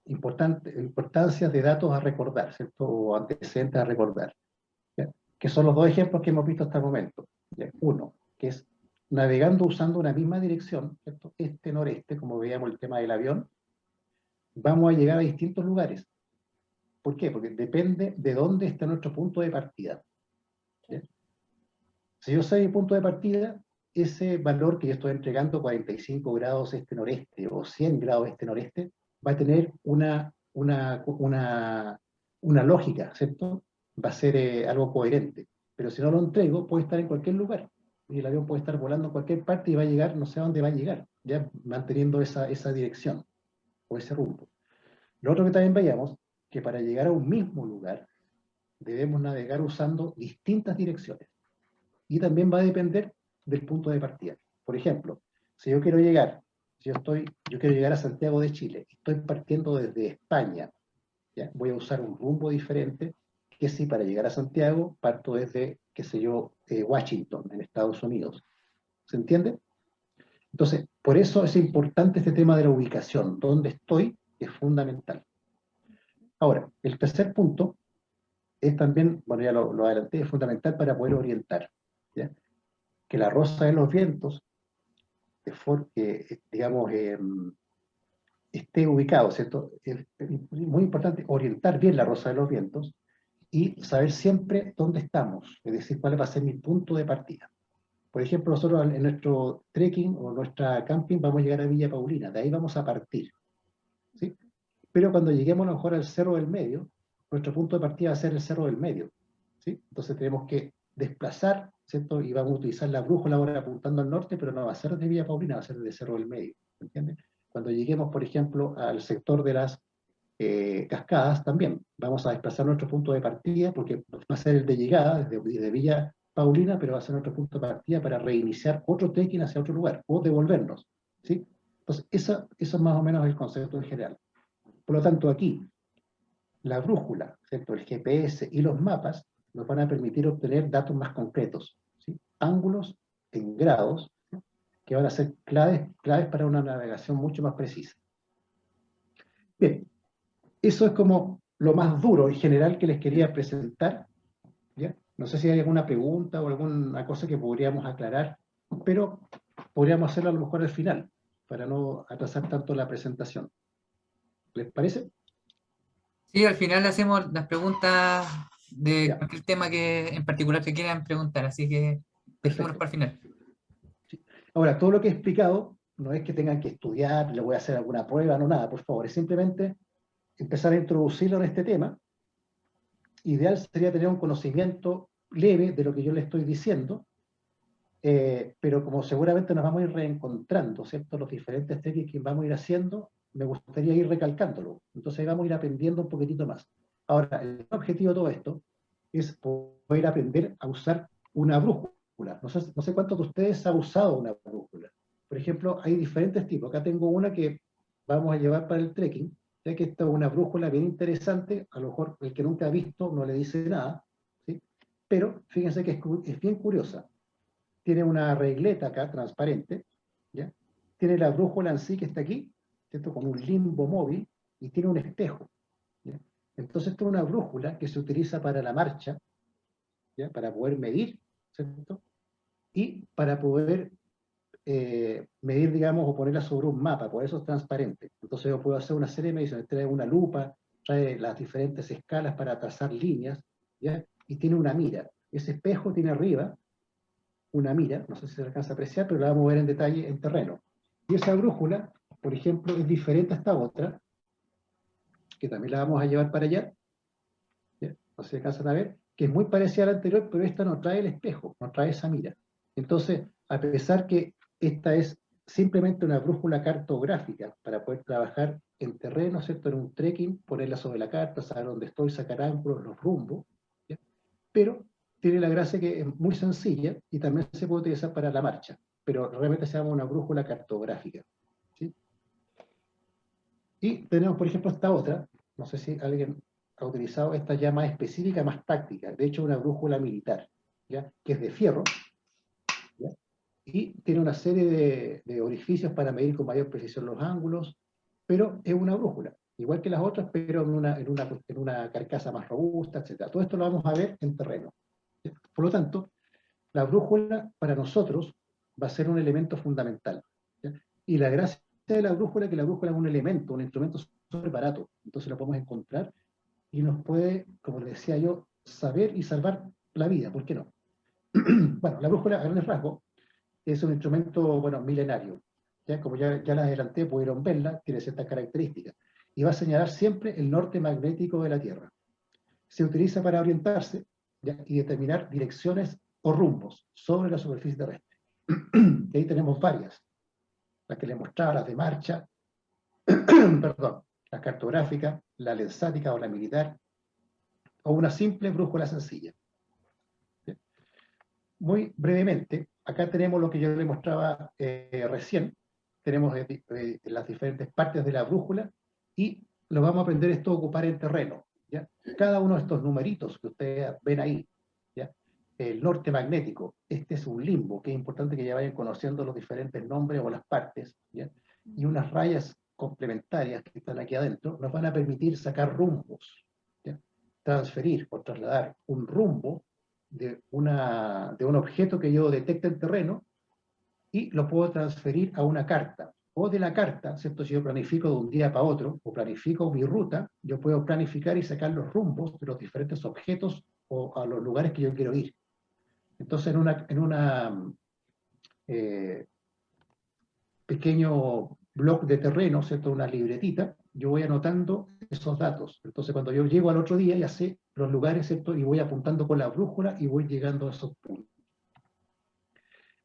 importancias de datos a recordar, ¿cierto? O antecedentes a recordar, ¿ya? Que son los dos ejemplos que hemos visto hasta el momento, ¿ya? Uno, que es navegando usando una misma dirección, ¿cierto? Este-noreste, como veíamos el tema del avión, vamos a llegar a distintos lugares. ¿Por qué? Porque depende de dónde está nuestro punto de partida, ¿ya? Si yo sé mi punto de partida, ese valor que yo estoy entregando, 45 grados este-noreste o 100 grados este-noreste, va a tener una lógica, ¿cierto? Va a ser algo coherente. Pero si no lo entrego, puede estar en cualquier lugar. Y el avión puede estar volando en cualquier parte y va a llegar, no sé a dónde va a llegar, ya manteniendo esa dirección o ese rumbo. Lo otro que también veíamos, que para llegar a un mismo lugar, debemos navegar usando distintas direcciones. Y también va a depender del punto de partida. Por ejemplo, si yo quiero llegar, yo quiero llegar a Santiago de Chile, estoy partiendo desde España, ¿ya? Voy a usar un rumbo diferente que si para llegar a Santiago parto desde, qué sé yo, Washington, en Estados Unidos. ¿Se entiende? Entonces, por eso es importante este tema de la ubicación, dónde estoy, es fundamental. Ahora, el tercer punto es también, bueno, ya lo adelanté, es fundamental para poder orientar, ¿ya? Que la rosa de los vientos, digamos, esté ubicado, ¿cierto? Es muy importante orientar bien la rosa de los vientos y saber siempre dónde estamos, es decir, cuál va a ser mi punto de partida. Por ejemplo, nosotros en nuestro trekking o nuestra camping vamos a llegar a Villa Paulina, de ahí vamos a partir, ¿sí? Pero cuando lleguemos a lo mejor al Cerro del Medio, nuestro punto de partida va a ser el Cerro del Medio, ¿sí? Entonces tenemos que desplazar, ¿cierto? Y vamos a utilizar la brújula ahora apuntando al norte, pero no va a ser de Villa Paulina, va a ser de Cerro del Medio, ¿entiendes? Cuando lleguemos, por ejemplo, al sector de las cascadas, también vamos a desplazar nuestro punto de partida, porque va a ser el de llegada desde Villa Paulina, pero va a ser nuestro punto de partida para reiniciar otro trekking hacia otro lugar, o devolvernos, ¿sí? Entonces, eso es más o menos el concepto en general. Por lo tanto, aquí, la brújula, ¿cierto? El GPS y los mapas nos van a permitir obtener datos más concretos, ¿sí? Ángulos en grados, ¿sí? Que van a ser claves para una navegación mucho más precisa. Bien, eso es como lo más duro en general que les quería presentar, ¿ya? No sé si hay alguna pregunta o alguna cosa que podríamos aclarar, pero podríamos hacerlo a lo mejor al final, para no atrasar tanto la presentación. ¿Les parece? Sí, al final hacemos las preguntas de Ya, cualquier tema que en particular que quieran preguntar, así que dejémonos perfecto. para el final. Sí. Ahora, todo lo que he explicado no es que tengan que estudiar, le voy a hacer alguna prueba, no nada, por favor, es simplemente empezar a introducirlo en este tema. Ideal sería tener un conocimiento leve de lo que yo le estoy diciendo, pero como seguramente nos vamos a ir reencontrando, ¿cierto? Los diferentes técnicas que vamos a ir haciendo, me gustaría ir recalcándolo. Entonces ahí vamos a ir aprendiendo un poquitito más. Ahora, el objetivo de todo esto es poder aprender a usar una brújula. No sé cuántos de ustedes han usado una brújula. Por ejemplo, hay diferentes tipos. Acá tengo una que vamos a llevar para el trekking, ya que esta es una brújula bien interesante. A lo mejor el que nunca ha visto no le dice nada, ¿sí? Pero fíjense que es bien curiosa. Tiene una regleta acá transparente, ¿ya? Tiene la brújula en sí que está aquí, ¿cierto? Con un limbo móvil, y tiene un espejo, ¿ya? Entonces, esto es una brújula que se utiliza para la marcha, ¿ya? Para poder medir, ¿cierto? Y para poder medir, digamos, o ponerla sobre un mapa, por eso es transparente. Entonces yo puedo hacer una serie de mediciones, trae una lupa, trae las diferentes escalas para trazar líneas, ¿ya? Y tiene una mira. Ese espejo tiene arriba una mira, no sé si se alcanza a apreciar, pero la vamos a ver en detalle en terreno. Y esa brújula, por ejemplo, es diferente a esta otra, que también la vamos a llevar para allá, ¿ya? No sé si alcanzan a ver, que es muy parecida a la anterior, pero esta no trae el espejo, no trae esa mira. Entonces, a pesar que esta es simplemente una brújula cartográfica para poder trabajar en terreno, ¿cierto? En un trekking, ponerla sobre la carta, saber dónde estoy, sacar ángulos, los rumbos, ¿ya? Pero tiene la gracia que es muy sencilla y también se puede utilizar para la marcha, pero realmente se llama una brújula cartográfica, ¿sí? Y tenemos, por ejemplo, esta otra, no sé si alguien ha utilizado esta ya más específica, más táctica, de hecho una brújula militar, ¿ya? Que es de fierro, ¿ya? Y tiene una serie de orificios para medir con mayor precisión los ángulos, pero es una brújula, igual que las otras, pero en una carcasa más robusta, etc. Todo esto lo vamos a ver en terreno, ¿ya? Por lo tanto, la brújula para nosotros va a ser un elemento fundamental, ¿ya? Y la gracia de la brújula es que la brújula es un elemento, un instrumento súper barato, entonces lo podemos encontrar y nos puede, como les decía yo, saber y salvar la vida, ¿por qué no? Bueno, la brújula a grandes rasgos es un instrumento, bueno, milenario, ¿ya? Como ya la adelanté, pudieron verla, tiene ciertas características, y va a señalar siempre el norte magnético de la Tierra. Se utiliza para orientarse, ¿ya? Y determinar direcciones o rumbos sobre la superficie terrestre. Y ahí tenemos varias, las que les mostraba, las de marcha, perdón, la cartográfica, la lensática o la militar, o una simple brújula sencilla. ¿Sí? Muy brevemente, acá tenemos lo que yo les mostraba recién, tenemos las diferentes partes de la brújula y lo vamos a aprender esto a ocupar en terreno, ¿ya? Cada uno de estos numeritos que ustedes ven ahí, ¿ya? El norte magnético, este es un limbo, que es importante que ya vayan conociendo los diferentes nombres o las partes, ¿ya? Y unas rayas complementarias que están aquí adentro nos van a permitir sacar rumbos, ¿ya? Transferir o trasladar un rumbo de un objeto que yo detecte en terreno y lo puedo transferir a una carta. O de la carta, ¿cierto? Si yo planifico de un día para otro, o planifico mi ruta, yo puedo planificar y sacar los rumbos de los diferentes objetos o a los lugares que yo quiero ir. Entonces, en una pequeño blog de terreno, ¿cierto? Una libretita, yo voy anotando esos datos. Entonces, cuando yo llego al otro día, ya sé los lugares, ¿cierto? Y voy apuntando con la brújula y voy llegando a esos puntos.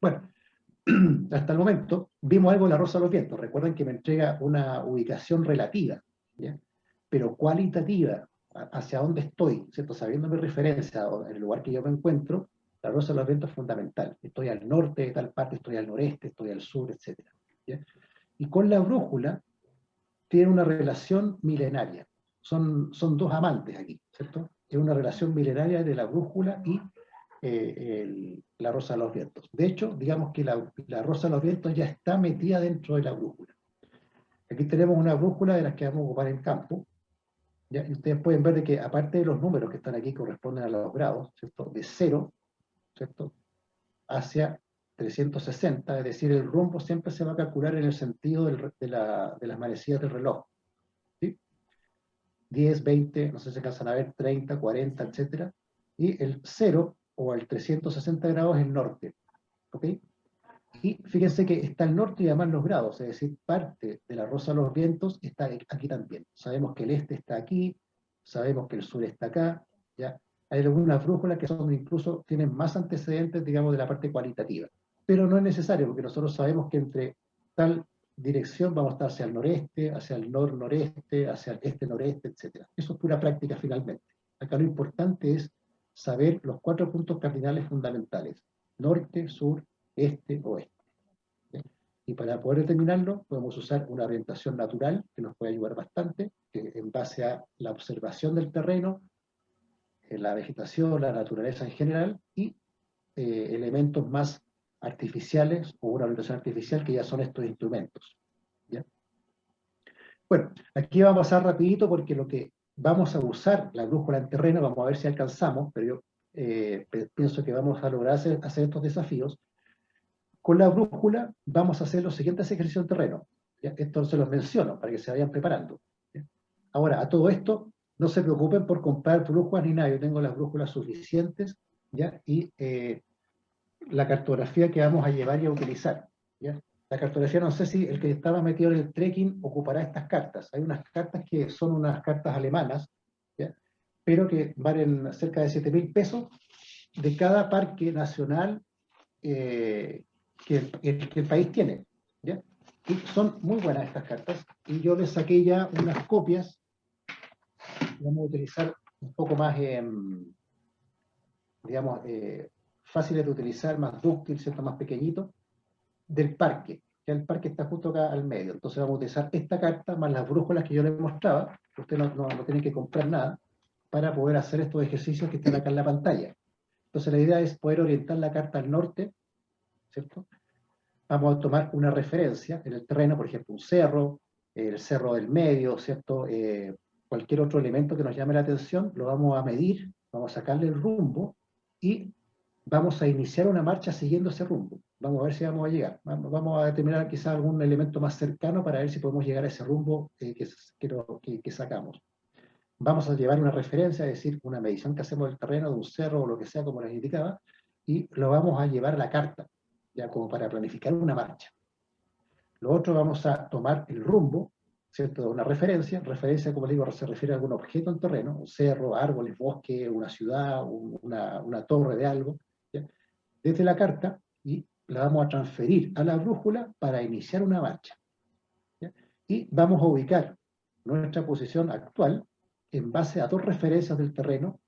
Bueno, hasta el momento vimos algo de la Rosa de los Vientos. Recuerden que me entrega una ubicación relativa, ¿ya? Pero cualitativa, hacia dónde estoy, ¿cierto? Sabiendo mi referencia o el lugar que yo me encuentro, la Rosa de los Vientos es fundamental. Estoy al norte de tal parte, estoy al noreste, estoy al sur, etc. ¿Ya? Y con la brújula tiene una relación milenaria. Son dos amantes aquí, ¿cierto? Es una relación milenaria de la brújula y la Rosa de los Vientos. De hecho, digamos que la Rosa de los Vientos ya está metida dentro de la brújula. Aquí tenemos una brújula de las que vamos a ocupar en campo. ¿Ya? Y ustedes pueden ver de que, aparte de los números que están aquí, corresponden a los grados, ¿cierto? De 0, ¿cierto? Hacia 360, es decir, el rumbo siempre se va a calcular en el sentido de las manecillas del reloj. ¿Sí? 10, 20, no sé si se alcanzan a ver, 30, 40, etc. Y el 0 o el 360 grados es el norte. ¿Ok? Y fíjense que está el norte y además los grados, es decir, parte de la Rosa de los Vientos está aquí también. Sabemos que el este está aquí, sabemos que el sur está acá, ¿ya? Hay algunas brújulas que son incluso, tienen más antecedentes, digamos, de la parte cualitativa. Pero no es necesario, porque nosotros sabemos que entre tal dirección vamos a estar hacia el noreste, hacia el nor-noreste, hacia el este-noreste, etc. Eso es pura práctica finalmente. Acá lo importante es saber los 4 puntos cardinales fundamentales: norte, sur, este, oeste. Y para poder determinarlo, podemos usar una orientación natural que nos puede ayudar bastante, que en base a la observación del terreno, la vegetación, la naturaleza en general, y elementos más artificiales o una orientación artificial que ya son estos instrumentos. ¿Ya? Bueno, aquí vamos a pasar rapidito porque lo que vamos a usar, la brújula en terreno, vamos a ver si alcanzamos, pero yo pienso que vamos a lograr hacer estos desafíos. Con la brújula vamos a hacer los siguientes ejercicios en terreno. ¿Ya? Esto se los menciono para que se vayan preparando. ¿Ya? Ahora, a todo esto, no se preocupen por comprar brújulas ni nada. Yo tengo las brújulas suficientes, ¿ya? Y la cartografía que vamos a llevar y a utilizar. ¿Ya? La cartografía, no sé si el que estaba metido en el trekking ocupará estas cartas. Hay unas cartas que son unas cartas alemanas, ¿ya? Pero que valen cerca de 7.000 pesos de cada parque nacional que el país tiene. ¿Ya? Y son muy buenas estas cartas. Y yo les saqué ya unas copias. Vamos a utilizar un poco más, digamos, fáciles de utilizar, más dúctil, ¿cierto? Más pequeñito, del parque. Ya el parque está justo acá al medio. Entonces vamos a utilizar esta carta más las brújulas que yo les mostraba. Usted no tiene que comprar nada para poder hacer estos ejercicios que están acá en la pantalla. Entonces la idea es poder orientar la carta al norte, ¿cierto? Vamos a tomar una referencia en el terreno, por ejemplo, un cerro, el cerro del medio, ¿cierto? Cualquier otro elemento que nos llame la atención, lo vamos a medir, vamos a sacarle el rumbo y vamos a iniciar una marcha siguiendo ese rumbo. Vamos a ver si vamos a llegar. Vamos a determinar quizás algún elemento más cercano para ver si podemos llegar a ese rumbo que sacamos. Vamos a llevar una referencia, es decir, una medición que hacemos del terreno, de un cerro o lo que sea, como les indicaba, y lo vamos a llevar a la carta, ya como para planificar una marcha. Lo otro, vamos a tomar el rumbo, ¿cierto? De una referencia, como les digo, se refiere a algún objeto en terreno, un cerro, árboles, bosque, una ciudad, una torre de algo, ¿ya? Desde la carta, y la vamos a transferir a la brújula para iniciar una marcha. ¿Ya? Y vamos a ubicar nuestra posición actual en base a 2 referencias del terreno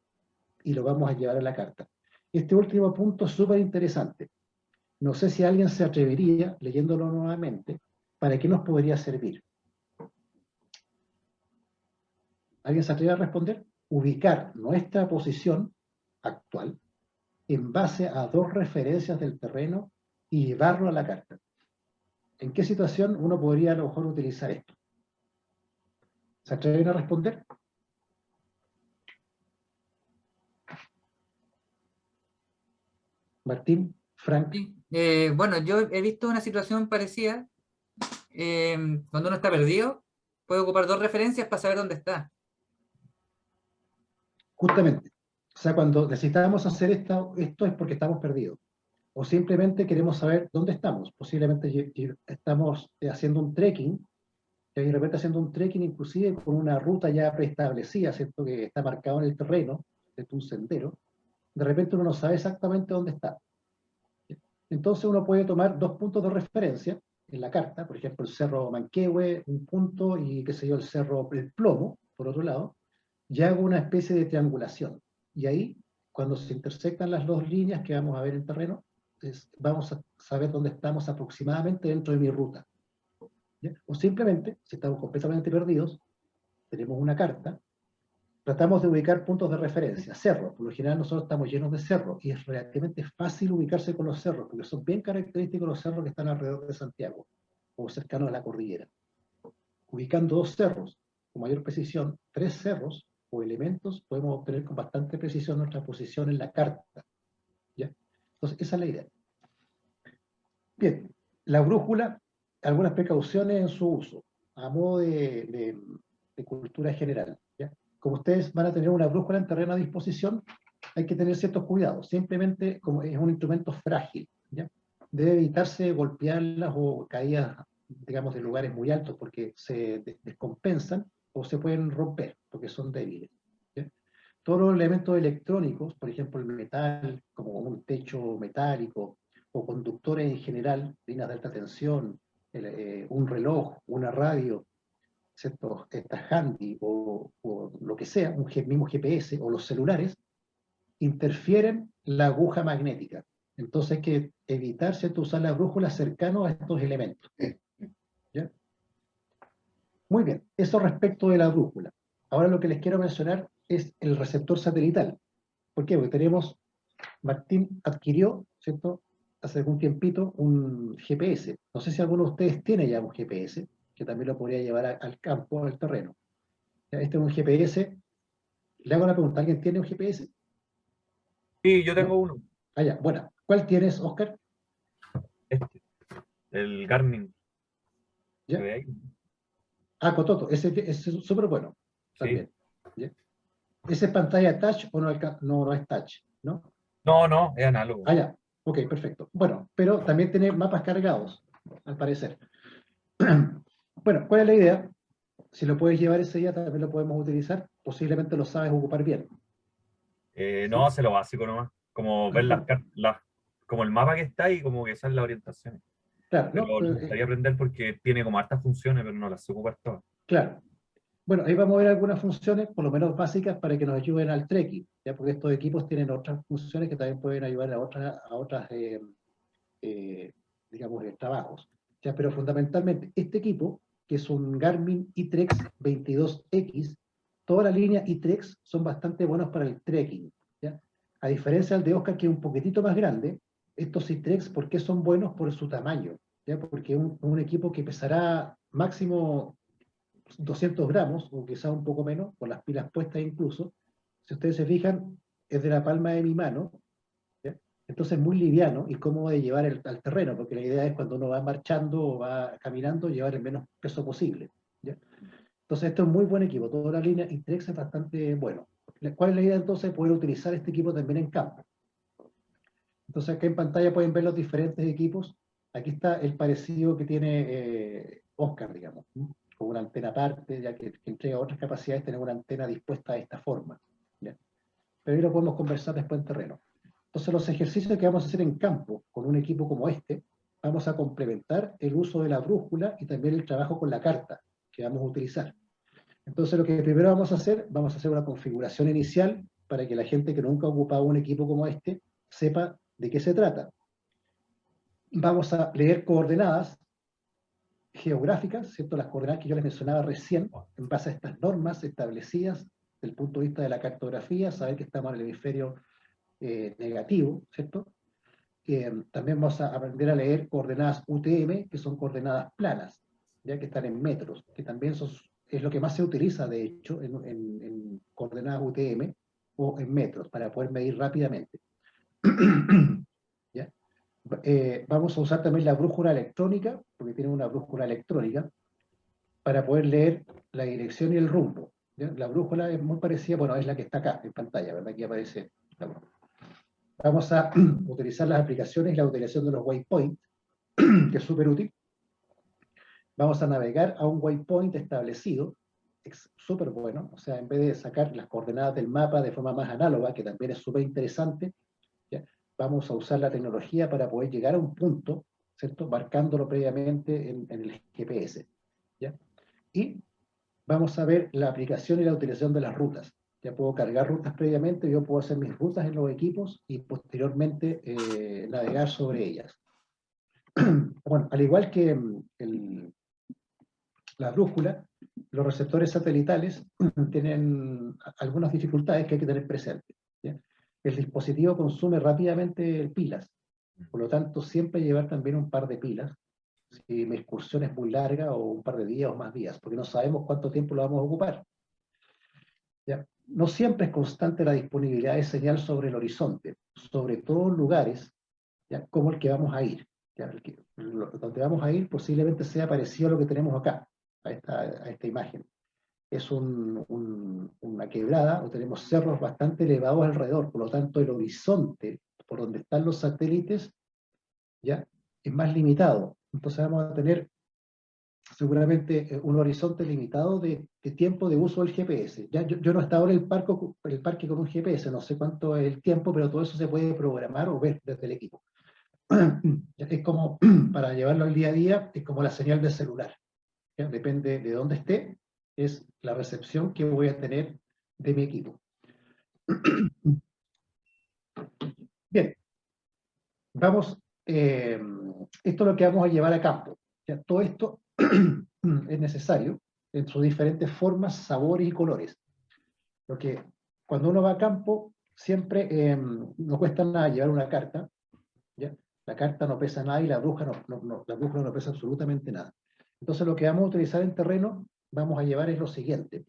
y lo vamos a llevar a la carta. Este último punto es súper interesante. No sé si alguien se atrevería, leyéndolo nuevamente, ¿para qué nos podría servir? ¿Alguien se atreve a responder? Ubicar nuestra posición actual en base a 2 referencias del terreno y llevarlo a la carta. ¿En qué situación uno podría a lo mejor utilizar esto? ¿Se atreven a responder? Martín, Frank. Sí. Bueno, yo he visto una situación parecida. Cuando uno está perdido, puede ocupar 2 referencias para saber dónde está. Justamente. O sea, cuando necesitamos hacer esto es porque estamos perdidos. O simplemente queremos saber dónde estamos. Posiblemente estamos haciendo un trekking, y de repente haciendo un trekking inclusive con una ruta ya preestablecida, ¿cierto? Que está marcado en el terreno, ¿cierto? Un sendero. De repente uno no sabe exactamente dónde está. Entonces uno puede tomar dos puntos de referencia en la carta, por ejemplo el Cerro Manquehue, un punto, y qué sé yo, el Cerro El Plomo, por otro lado, y hago una especie de triangulación. Y ahí, cuando se intersectan las dos líneas que vamos a ver en terreno, vamos a saber dónde estamos aproximadamente dentro de mi ruta. ¿Ya? O simplemente, si estamos completamente perdidos, tenemos una carta, tratamos de ubicar puntos de referencia, cerros. Por lo general nosotros estamos llenos de cerros y es relativamente fácil ubicarse con los cerros, porque son bien característicos los cerros que están alrededor de Santiago o cercanos a la cordillera. Ubicando dos cerros con mayor precisión, tres cerros o elementos, podemos obtener con bastante precisión nuestra posición en la carta. ¿Ya? Entonces, esa es la idea. Bien, la brújula, algunas precauciones en su uso, a modo de cultura general. ¿Ya? Como ustedes van a tener una brújula en terreno a disposición, hay que tener ciertos cuidados. Simplemente, como es un instrumento frágil, ¿ya? Debe evitarse golpearlas o caídas, digamos, de lugares muy altos porque se descompensan o se pueden romper porque son débiles. ¿Ya? Todos los elementos electrónicos, por ejemplo el metal, como un techo metálico, o conductores en general, líneas de alta tensión, un reloj, una radio, ¿cierto? Estas handy o lo que sea, un mismo GPS o los celulares, interfieren la aguja magnética. Entonces hay que evitar, ¿cierto?, usar la brújula cercano a estos elementos. ¿Ya? Muy bien, eso respecto de la brújula. Ahora lo que les quiero mencionar es el receptor satelital. ¿Por qué? Porque tenemos, Martín adquirió, ¿cierto?, hace algún tiempito un GPS. No sé si alguno de ustedes tiene ya un GPS, que también lo podría llevar al campo, al terreno. Este es un GPS. Le hago la pregunta, ¿alguien tiene un GPS? Sí, yo tengo ¿No? uno. Ah, ya, bueno. ¿Cuál tienes, Oscar? Este, el Garmin. ¿Se ¿Ya? ve ahí? Ah, Cototo, ese es súper bueno Sí. también. ¿Ya? ¿Ese es pantalla touch o no, no es touch? ¿No? No, no, es análogo. Ah, ya. Ok, perfecto. Bueno, pero también tiene mapas cargados, al parecer. Bueno, ¿cuál es la idea? Si lo puedes llevar ese día, también lo podemos utilizar. Posiblemente lo sabes ocupar bien. No, ¿Sí? sé lo básico nomás. Como ver como el mapa que está y como que salen las orientaciones. Claro, ¿no? Pero me gustaría aprender porque tiene como hartas funciones, pero no las sé ocupar todas. Claro. Bueno, ahí vamos a ver algunas funciones, por lo menos básicas, para que nos ayuden al trekking, ¿ya? Porque estos equipos tienen otras funciones que también pueden ayudar a otras digamos, trabajos. ¿Ya? Pero fundamentalmente, este equipo, que es un Garmin iTrex 22X, toda la línea iTrex son bastante buenos para el trekking. ¿Ya? A diferencia del de Oscar, que es un poquitito más grande, estos iTrex, ¿por qué son buenos? Por su tamaño. ¿Ya? Porque es un equipo que pesará máximo 200 gramos, o quizá un poco menos, con las pilas puestas incluso. Si ustedes se fijan, es de la palma de mi mano, ¿ya? Entonces es muy liviano y cómodo de llevar al terreno, porque la idea es cuando uno va marchando o va caminando, llevar el menos peso posible. ¿Ya? Entonces esto es muy buen equipo, toda la línea Intrex es bastante bueno. ¿Cuál es la idea entonces? Poder utilizar este equipo también en campo. Entonces acá en pantalla pueden ver los diferentes equipos. Aquí está el parecido que tiene Oscar, digamos, ¿no? Con una antena aparte, ya que entrega otras capacidades, tener una antena dispuesta de esta forma. ¿Ya? Pero ahí lo podemos conversar después en terreno. Entonces los ejercicios que vamos a hacer en campo con un equipo como este, vamos a complementar el uso de la brújula y también el trabajo con la carta que vamos a utilizar. Entonces lo que primero vamos a hacer una configuración inicial para que la gente que nunca ha ocupado un equipo como este sepa de qué se trata. Vamos a leer coordenadas geográficas, ¿cierto? Las coordenadas que yo les mencionaba recién, en base a estas normas establecidas desde el punto de vista de la cartografía, saber que estamos en el hemisferio negativo, ¿cierto? También vamos a aprender a leer coordenadas UTM, que son coordenadas planas, ya que están en metros, que también es lo que más se utiliza, de hecho, en coordenadas UTM o en metros, para poder medir rápidamente. ¿Ya? Vamos a usar también la brújula electrónica, porque tiene una brújula electrónica, para poder leer la dirección y el rumbo. ¿Ya? La brújula es muy parecida, bueno, es la que está acá en pantalla, ¿verdad? Aquí aparece la brújula. Vamos a utilizar las aplicaciones y la utilización de los waypoints, que es súper útil. Vamos a navegar a un waypoint establecido, es súper bueno, o sea, en vez de sacar las coordenadas del mapa de forma más análoga, que también es súper interesante, ¿ya? Vamos a usar la tecnología para poder llegar a un punto, ¿cierto? Marcándolo previamente en el GPS, ¿ya? Y vamos a ver la aplicación y la utilización de las rutas. Ya puedo cargar rutas previamente, yo puedo hacer mis rutas en los equipos y posteriormente navegar sobre ellas. Bueno, al igual que la brújula, los receptores satelitales tienen algunas dificultades que hay que tener presentes, ¿ya? El dispositivo consume rápidamente pilas, por lo tanto siempre llevar también un par de pilas, si mi excursión es muy larga o un par de días o más días, porque no sabemos cuánto tiempo lo vamos a ocupar, ¿ya? No siempre es constante la disponibilidad de señal sobre el horizonte, sobre todo en lugares, ¿ya?, como el que vamos a ir. ¿Ya? Donde vamos a ir posiblemente sea parecido a lo que tenemos acá, a esta imagen. Es una quebrada, o tenemos cerros bastante elevados alrededor, por lo tanto el horizonte por donde están los satélites, ¿ya?, es más limitado. Entonces vamos a tener seguramente un horizonte limitado de tiempo de uso del GPS. Ya, yo no he estado en el parque con un GPS, no sé cuánto es el tiempo, pero todo eso se puede programar o ver desde el equipo. Es como, para llevarlo al día a día, es como la señal del celular, ¿ya? Depende de dónde esté, es la recepción que voy a tener de mi equipo. Bien, vamos, esto es lo que vamos a llevar a campo. ¿Ya? Todo esto es necesario en sus diferentes formas, sabores y colores. Lo que cuando uno va a campo, siempre no cuesta nada llevar una carta, ¿ya? La carta no pesa nada y la brújula no pesa absolutamente nada. Entonces lo que vamos a utilizar en terreno, vamos a llevar es lo siguiente.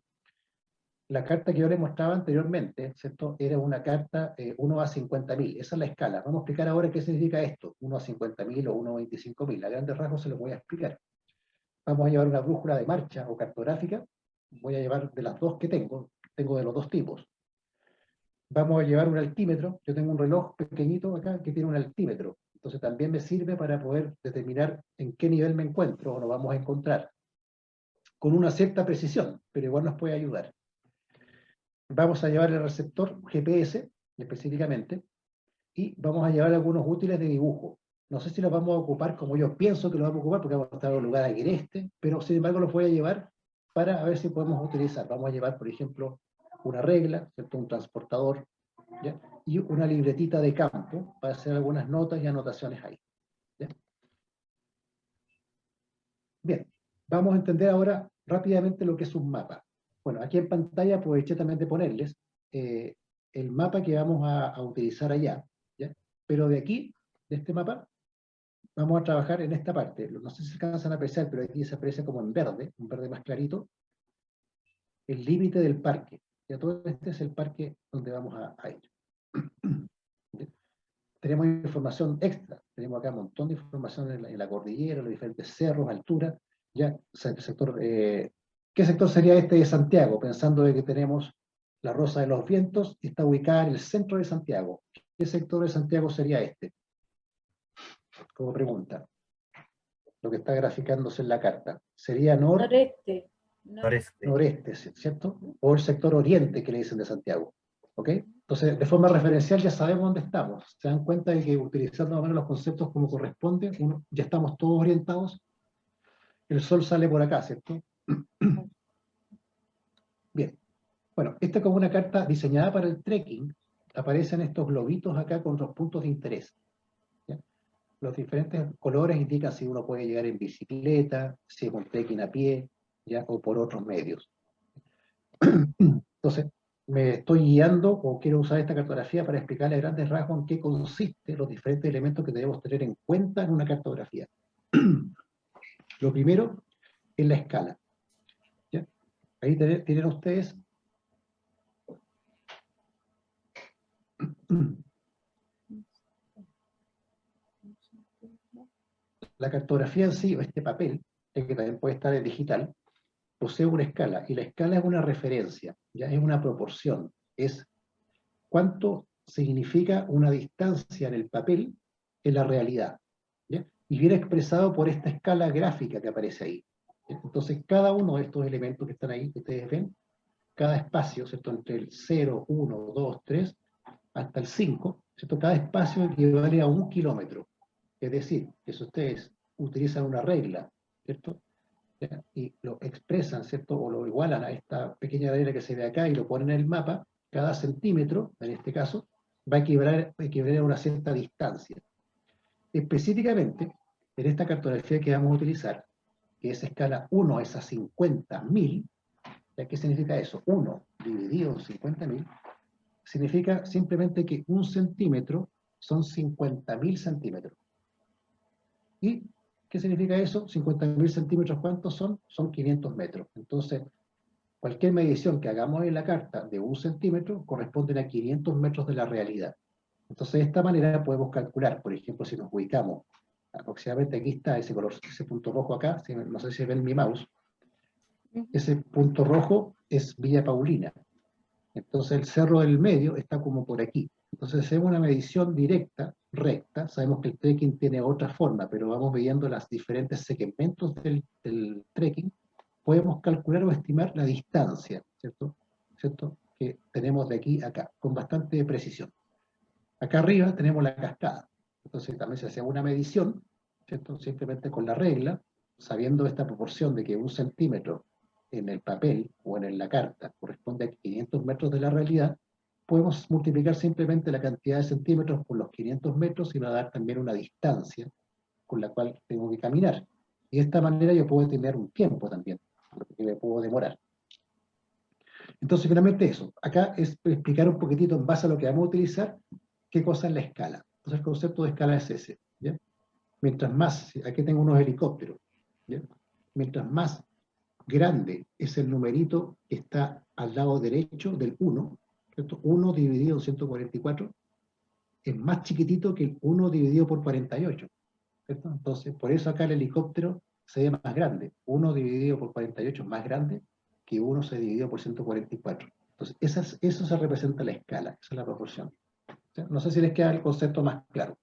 La carta que yo les mostraba anteriormente, ¿cierto?, era una carta 1 a 50.000, esa es la escala. Vamos a explicar ahora qué significa esto, 1 a 50.000 o 1 a 25.000. A grandes rasgos se los voy a explicar. Vamos a llevar una brújula de marcha o cartográfica, voy a llevar de las dos que tengo de los dos tipos. Vamos a llevar un altímetro, yo tengo un reloj pequeñito acá que tiene un altímetro, entonces también me sirve para poder determinar en qué nivel me encuentro o nos vamos a encontrar, con una cierta precisión, pero igual nos puede ayudar. Vamos a llevar el receptor GPS, específicamente, y vamos a llevar algunos útiles de dibujo. No sé si los vamos a ocupar como yo pienso que los vamos a ocupar, porque vamos a estar en un lugar agreste, pero sin embargo los voy a llevar para ver si podemos utilizar. Vamos a llevar, por ejemplo, una regla, ¿cierto?, un transportador, ¿ya?, y una libretita de campo para hacer algunas notas y anotaciones ahí, ¿ya? Bien, vamos a entender ahora rápidamente lo que es un mapa. Bueno, aquí en pantalla aproveché también de ponerles el mapa que vamos a utilizar allá, ¿ya? Pero de aquí, de este mapa, vamos a trabajar en esta parte. No sé si se alcanzan a apreciar, pero aquí se aprecia como en verde, un verde más clarito, el límite del parque. Ya todo este es el parque donde vamos a ir. ¿Ya? Tenemos información extra, tenemos acá un montón de información en la cordillera, los diferentes cerros, alturas, ya, el sector, ¿qué sector sería este de Santiago? Pensando de que tenemos la Rosa de los Vientos, está ubicada en el centro de Santiago. ¿Qué sector de Santiago sería este? Como pregunta. Lo que está graficándose en la carta. ¿Sería Noreste. noreste, ¿cierto? O el sector oriente que le dicen de Santiago. ¿Ok? Entonces, de forma referencial ya sabemos dónde estamos. Se dan cuenta de que utilizando más o menos los conceptos como corresponde, ya estamos todos orientados. El sol sale por acá, ¿cierto? Bien. Bueno, esta es como una carta diseñada para el trekking. Aparecen estos globitos acá con los puntos de interés, ¿ya? Los diferentes colores indican si uno puede llegar en bicicleta, si es un trekking a pie, ¿ya?, o por otros medios. Entonces, me estoy guiando o quiero usar esta cartografía para explicarle a grandes rasgos en qué consisten los diferentes elementos que debemos tener en cuenta en una cartografía. Lo primero es la escala, ¿ya? Ahí tienen ustedes la cartografía en sí, o este papel, que también puede estar en digital, posee una escala, y la escala es una referencia, ya es una proporción, es cuánto significa una distancia en el papel en la realidad, ¿ya? Y viene expresado por esta escala gráfica que aparece ahí, ¿ya? Entonces, cada uno de estos elementos que están ahí, que ustedes ven, cada espacio, ¿cierto? Entre el 0, 1, 2, 3, hasta el 5, ¿cierto? Cada espacio equivale a 1 kilómetro. Es decir, que si ustedes utilizan una regla, ¿cierto? ¿Ya? Y lo expresan, ¿cierto? O lo igualan a esta pequeña regla que se ve acá y lo ponen en el mapa, cada centímetro, en este caso, va a equivaler a una cierta distancia. Específicamente, en esta cartografía que vamos a utilizar, que es escala 1 es a 50.000, ¿ya? ¿Qué significa eso? 1 dividido en 50.000, significa simplemente que un centímetro son 50.000 centímetros. ¿Y qué significa eso? 50.000 centímetros, ¿cuántos son? Son 500 metros. Entonces, cualquier medición que hagamos en la carta de 1 centímetro corresponde a 500 metros de la realidad. Entonces, de esta manera podemos calcular, por ejemplo, si nos ubicamos aproximadamente, aquí está ese color, ese punto rojo acá, no sé si ven mi mouse, ese punto rojo es Villa Paulina. Entonces el cerro del medio está como por aquí. Entonces hacemos una medición directa, recta, sabemos que el trekking tiene otra forma, pero vamos midiendo los diferentes segmentos del trekking, podemos calcular o estimar la distancia, ¿cierto? Que tenemos de aquí a acá, con bastante precisión. Acá arriba tenemos la cascada. Entonces también se hace una medición, ¿cierto? Simplemente con la regla, sabiendo esta proporción de que 1 centímetro en el papel o en la carta corresponde a 500 metros de la realidad, podemos multiplicar simplemente la cantidad de centímetros por los 500 metros y va a dar también una distancia con la cual tengo que caminar. Y de esta manera yo puedo tener un tiempo también, que me puedo demorar. Entonces, finalmente eso. Acá es explicar un poquitito en base a lo que vamos a utilizar, qué cosa es la escala. Entonces, el concepto de escala es ese, ¿ya? Mientras más, aquí tengo unos helicópteros, ¿ya? Mientras más grande es el numerito que está al lado derecho del 1, ¿cierto? 1 dividido en 144 es más chiquitito que el 1 dividido por 48, ¿cierto? Entonces, por eso acá el helicóptero se ve más grande. 1 dividido por 48 es más grande que 1 se dividido por 144. Entonces, eso se representa la escala, esa es la proporción. ¿Sí? No sé si les queda el concepto más claro.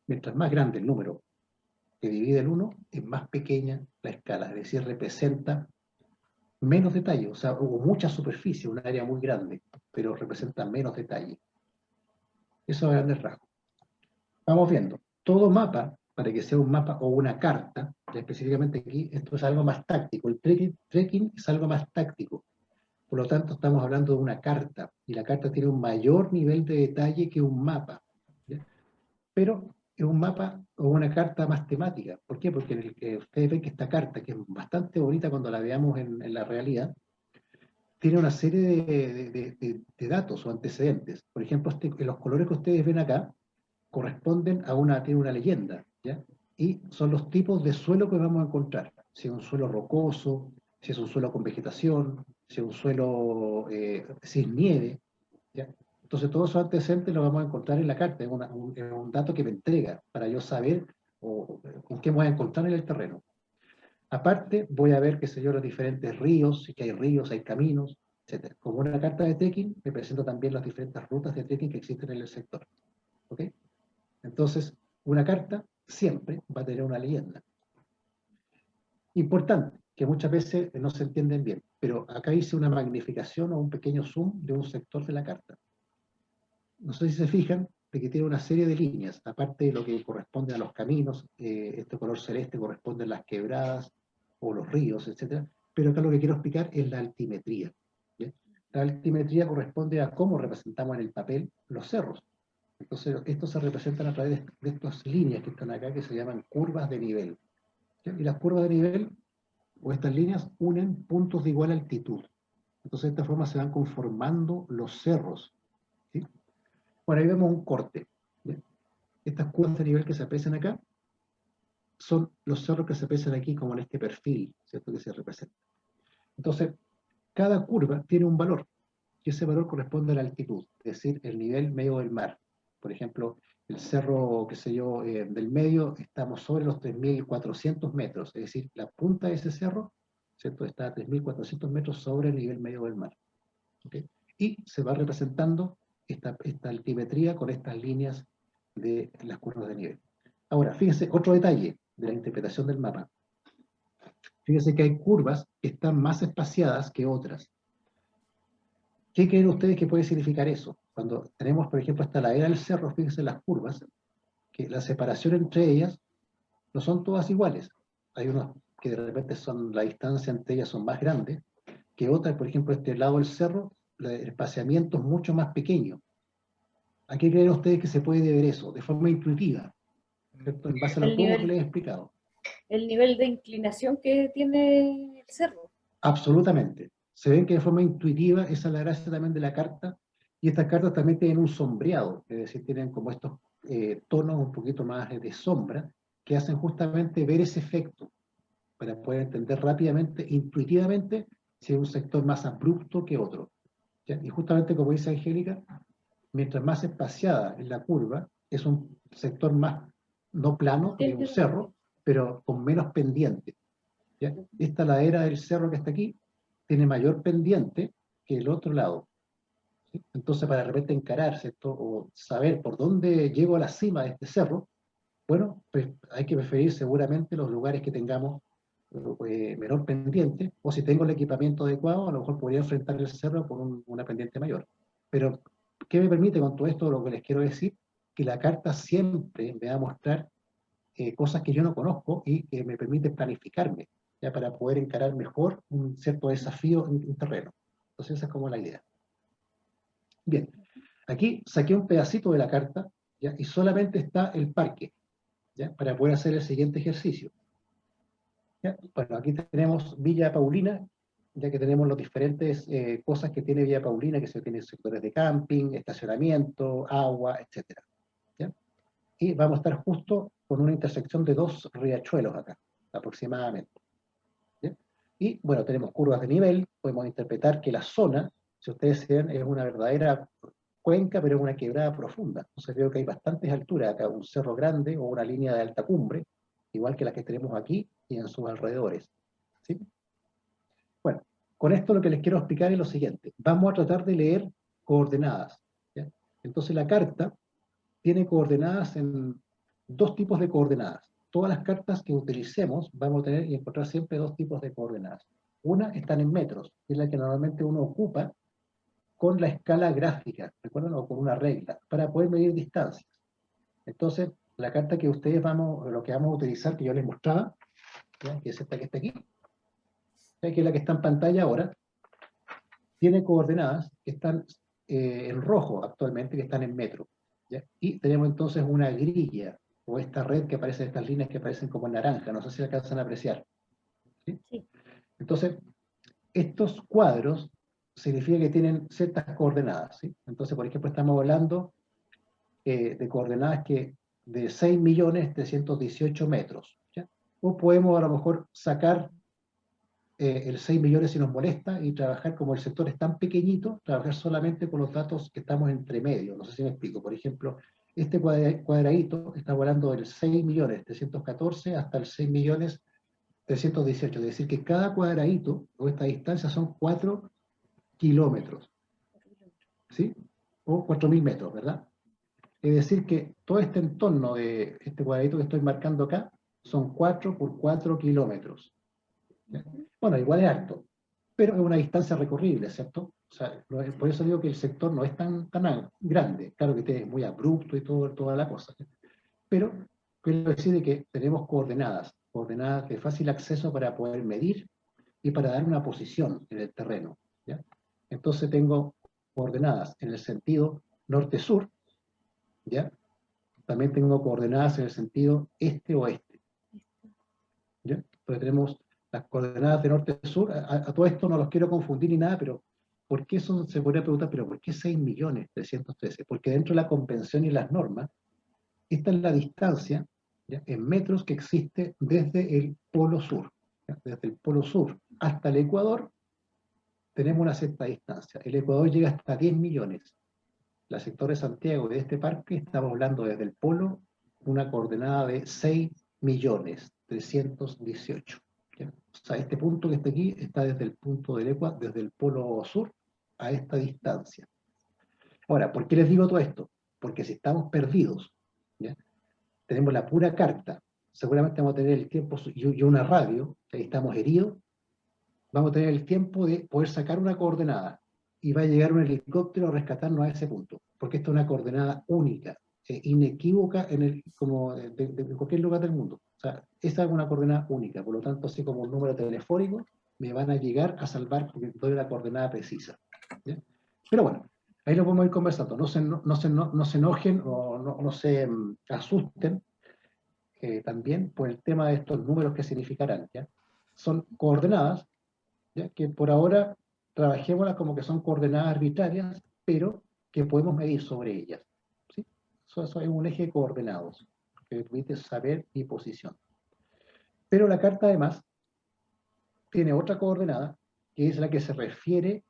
Mientras más grande el número que divide el 1, es más pequeña la escala, es decir, representa menos detalle, o sea, hubo mucha superficie, un área muy grande, pero representa menos detalle. Eso a grandes rasgos. Vamos viendo. Todo mapa, para que sea un mapa o una carta, específicamente aquí, esto es algo más táctico. El trekking es algo más táctico. Por lo tanto, estamos hablando de una carta, y la carta tiene un mayor nivel de detalle que un mapa, ¿ya? Pero es un mapa o una carta más temática. ¿Por qué? Porque en el que ustedes ven que esta carta, que es bastante bonita cuando la veamos en la realidad, tiene una serie de datos o antecedentes. Por ejemplo, los colores que ustedes ven acá corresponden tiene una leyenda, ¿ya? Y son los tipos de suelo que vamos a encontrar. Si es un suelo rocoso, si es un suelo con vegetación, si es un suelo sin nieve, ¿ya? Entonces todos esos antecedentes los vamos a encontrar en la carta, es un dato que me entrega para yo saber con qué me voy a encontrar en el terreno. Aparte, voy a ver, qué sé yo, los diferentes ríos, si que hay ríos, hay caminos, etc. Como una carta de trekking, me presento también las diferentes rutas de trekking que existen en el sector. ¿Ok? Entonces, una carta siempre va a tener una leyenda. Importante, que muchas veces no se entienden bien, pero acá hice una magnificación o un pequeño zoom de un sector de la carta. No sé si se fijan de que tiene una serie de líneas, aparte de lo que corresponde a los caminos, este color celeste corresponde a las quebradas o los ríos, etc. Pero acá lo que quiero explicar es la altimetría, ¿bien? La altimetría corresponde a cómo representamos en el papel los cerros. Entonces, estos se representan a través de estas líneas que están acá, que se llaman curvas de nivel, ¿sí? Y las curvas de nivel, o estas líneas, unen puntos de igual altitud. Entonces, de esta forma se van conformando los cerros, ¿sí? Bueno, ahí vemos un corte, ¿bien? Estas curvas de nivel que se aprecian acá son los cerros que se aprecian aquí, como en este perfil, ¿cierto? Que se representa. Entonces, cada curva tiene un valor, y ese valor corresponde a la altitud, es decir, el nivel medio del mar. Por ejemplo, el cerro, qué sé yo, del medio, estamos sobre los 3.400 metros, es decir, la punta de ese cerro, ¿cierto? Está a 3.400 metros sobre el nivel medio del mar. ¿Okay? Y se va representando esta altimetría con estas líneas de las curvas de nivel. Ahora, fíjense, otro detalle de la interpretación del mapa. Fíjense que hay curvas que están más espaciadas que otras. ¿Qué creen ustedes que puede significar eso? Cuando tenemos, por ejemplo, esta ladera del cerro, fíjense las curvas, que la separación entre ellas no son todas iguales. Hay unas que de repente la distancia entre ellas son más grandes que otras, por ejemplo, este lado del cerro, el espaciamiento es mucho más pequeño. ¿A qué creen ustedes que se puede deber eso? De forma intuitiva, ¿cierto? En base a El todo lo que nivel, les he explicado. el nivel de inclinación que tiene el cerro. Absolutamente. Se ven que de forma intuitiva, esa es la gracia también de la carta, y estas cartas también tienen un sombreado, es decir, tienen como estos tonos un poquito más de sombra, que hacen justamente ver ese efecto, para poder entender rápidamente, intuitivamente, si es un sector más abrupto que otro. ¿Ya? Y justamente como dice Angélica, mientras más espaciada es la curva, es un sector más, no plano, porque es un cerro, pero con menos pendiente. ¿Ya? Esta ladera del cerro que está aquí tiene mayor pendiente que el otro lado. ¿Sí? Entonces, para de repente encararse esto o saber por dónde llego a la cima de este cerro, bueno, pues hay que preferir seguramente los lugares que tengamos menor pendiente, o si tengo el equipamiento adecuado, a lo mejor podría enfrentar el cerro con una pendiente mayor. Pero, ¿qué me permite con todo esto? Lo que les quiero decir, que la carta siempre me va a mostrar cosas que yo no conozco y que me permite planificarme, ya para poder encarar mejor un cierto desafío en un terreno. Entonces esa es como la idea. Bien, aquí saqué un pedacito de la carta, ¿ya? Y solamente está el parque, ¿ya? Para poder hacer el siguiente ejercicio. ¿Ya? Bueno, aquí tenemos Villa Paulina, ya que tenemos las diferentes cosas que tiene Villa Paulina, que se tiene sectores de camping, estacionamiento, agua, etc. ¿Ya? Y vamos a estar justo con una intersección de 2 riachuelos acá, aproximadamente. ¿Ya? Y bueno, tenemos curvas de nivel, podemos interpretar que la zona, si ustedes ven, es una verdadera cuenca, pero es una quebrada profunda. Entonces veo que hay bastantes alturas acá, un cerro grande o una línea de alta cumbre, igual que la que tenemos aquí y en sus alrededores. ¿Sí? Bueno, con esto lo que les quiero explicar es lo siguiente. Vamos a tratar de leer coordenadas. ¿Ya? Entonces la carta tiene coordenadas en 2 tipos de coordenadas. Todas las cartas que utilicemos vamos a tener y encontrar siempre 2 tipos de coordenadas. Una están en metros, que es la que normalmente uno ocupa con la escala gráfica, ¿recuerdan? O con una regla, para poder medir distancias. Entonces, la carta que ustedes lo que vamos a utilizar, que yo les mostraba, ¿ya? Que es esta que está aquí, ¿ya? Que es la que está en pantalla ahora, tiene coordenadas que están en rojo actualmente, que están en metro. ¿Ya? Y tenemos entonces una grilla, o esta red que aparece, estas líneas que aparecen como en naranja, no sé si alcanzan a apreciar. ¿Sí? Sí. Entonces, estos cuadros significa que tienen ciertas coordenadas. ¿Sí? Entonces, por ejemplo, estamos hablando de coordenadas de 6.318 metros. ¿Ya? O podemos a lo mejor sacar el 6 millones si nos molesta y trabajar como el sector es tan pequeñito, trabajar solamente con los datos que estamos entre medio. No sé si me explico. Por ejemplo, este cuadradito está hablando del 6.314 hasta el 6.318. Es decir, que cada cuadradito o esta distancia son 4 kilómetros, ¿sí? O 4.000 metros, ¿verdad? Es decir, que todo este entorno de este cuadradito que estoy marcando acá son 4 por 4 kilómetros. ¿Ya? Bueno, igual es harto, pero es una distancia recorrible, ¿cierto? O sea, por eso digo que el sector no es tan grande. Claro que es muy abrupto y toda la cosa. Pero quiero decir que tenemos coordenadas de fácil acceso para poder medir y para dar una posición en el terreno. ¿Ya? Entonces tengo coordenadas en el sentido norte-sur, ¿ya? También tengo coordenadas en el sentido este-oeste. ¿Ya? Entonces tenemos las coordenadas de norte-sur. A todo esto no los quiero confundir ni nada, pero ¿por qué eso se podría preguntar? ¿Pero por qué 6.313.000? Porque dentro de la convención y las normas, esta es la distancia, ¿ya? En metros que existe desde el polo sur. ¿Ya? Desde el polo sur hasta el Ecuador tenemos una cierta distancia. El Ecuador llega hasta 10 millones. La sector de Santiago de este parque, estamos hablando desde el polo, una coordenada de 6.318.000. ¿Ya? O sea, este punto que está aquí está desde el punto del Ecuador, desde el polo sur a esta distancia. Ahora, ¿por qué les digo todo esto? Porque si estamos perdidos, ¿ya? Tenemos la pura carta, seguramente vamos a tener el tiempo, y una radio, ahí estamos heridos, vamos a tener el tiempo de poder sacar una coordenada y va a llegar un helicóptero a rescatarnos a ese punto, porque esta es una coordenada única, inequívoca como de cualquier lugar del mundo. O sea, esta es una coordenada única, por lo tanto, así como un número telefónico, me van a llegar a salvar porque doy la coordenada precisa. ¿Ya? Pero bueno, ahí lo podemos ir conversando. No se enojen o no se asusten también por el tema de estos números que significarán. ¿Ya? Son coordenadas, ¿ya? Que por ahora trabajémoslas como que son coordenadas arbitrarias, pero que podemos medir sobre ellas. ¿Sí? Eso es un eje de coordenados que permite saber mi posición. Pero la carta además tiene otra coordenada que es la que se refiere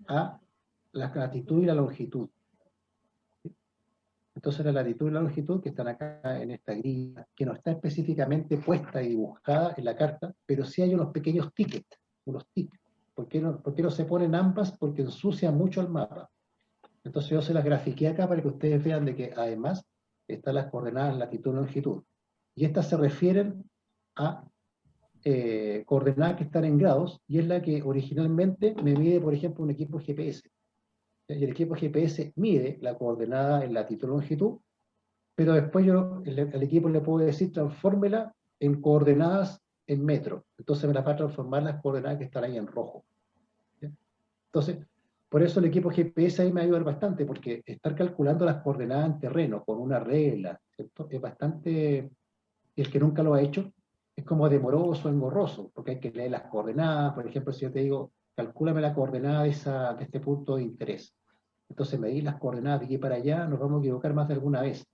a la latitud y la longitud. ¿Sí? Entonces la latitud y la longitud que están acá en esta grilla, que no está específicamente puesta y dibujada en la carta, pero sí hay unos pequeños tickets, unos tickets. ¿Por qué no se ponen ambas? Porque ensucia mucho el mapa. Entonces yo se las grafiqué acá para que ustedes vean de que además están las coordenadas latitud y longitud. Y estas se refieren a coordenadas que están en grados, y es la que originalmente me mide, por ejemplo, un equipo GPS. Y el equipo GPS mide la coordenada en latitud y longitud, pero después yo al equipo le puedo decir transfórmela en coordenadas en metro. Entonces me las va a transformar las coordenadas que están ahí en rojo. ¿Ya? Entonces, por eso el equipo GPS ahí me ayuda bastante, porque estar calculando las coordenadas en terreno con una regla, ¿cierto? Es bastante, el que nunca lo ha hecho, es como demoroso, engorroso, porque hay que leer las coordenadas. Por ejemplo, si yo te digo, calcúlame la coordenada de este punto de interés. Entonces medir las coordenadas de aquí para allá, nos vamos a equivocar más de alguna vez.